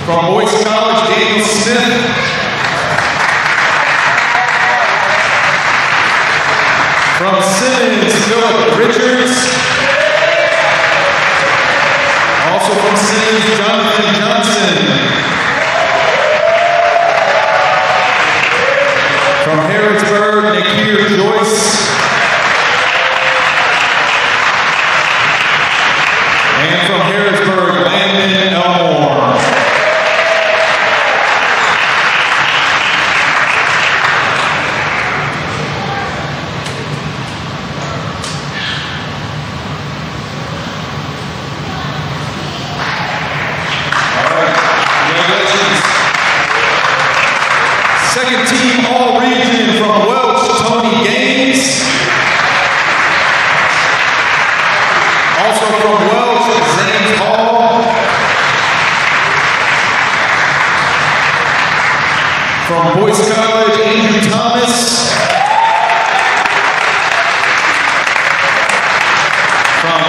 from Boyce College, Daniel Smith. From Simmons, Philip Richards. Also from Simmons, Jonathan Johnson. From Harrodsburg, Nakia Joyce. And from Harrodsburg, Landon Elmore. Second team all-region from Welch, Tony Gaines. Also from Welch, James Hall. From Boyce College, Andrew Thomas. From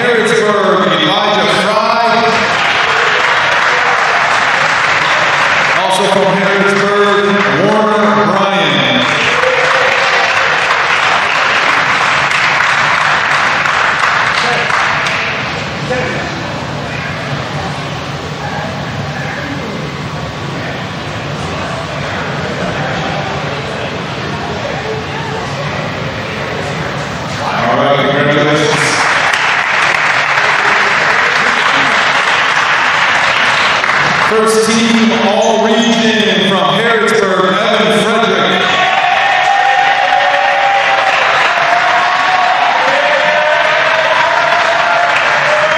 Harrodsburg, Elijah Fry. Also from Harrodsburg, Warner Bryan. All right, congratulations. First team all-region from Harrodsburg, Evan Frederick.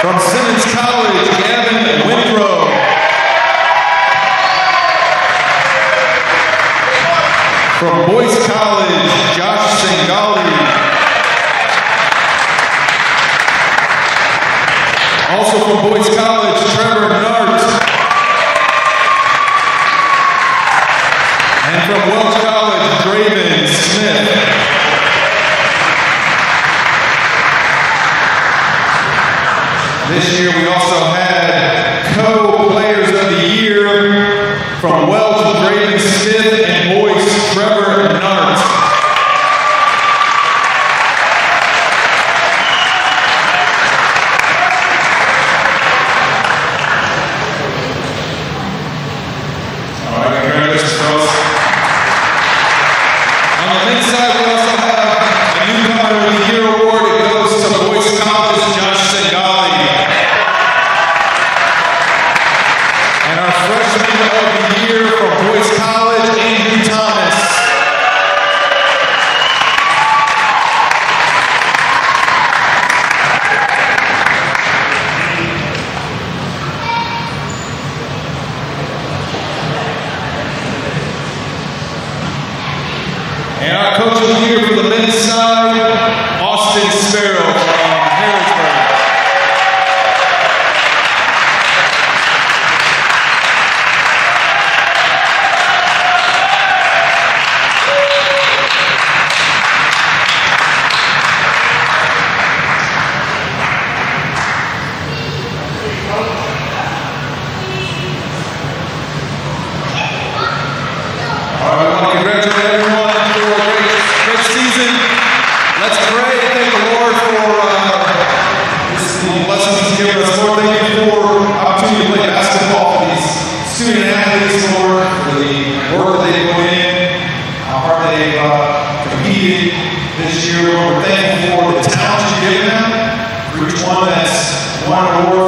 From Simmons College, Gavin Windrow. From Boyce College, Josh Singali. Also from Boyce College, Trevor Nart. And from Welch College, Draven Smith. This year we also had co-players of the year from Welch, Draven Smith, and Boyce, Trevor Nart. All right, congratulations, folks. On the men's side, we also have a newcomer of the year award. It goes to Boyce College's Josh Singali. And our freshman of the year from Boyce College, Andrew Thomas. And our coach of the year for the men's side, Austin Sparrow from Harrodsburg. Honor Award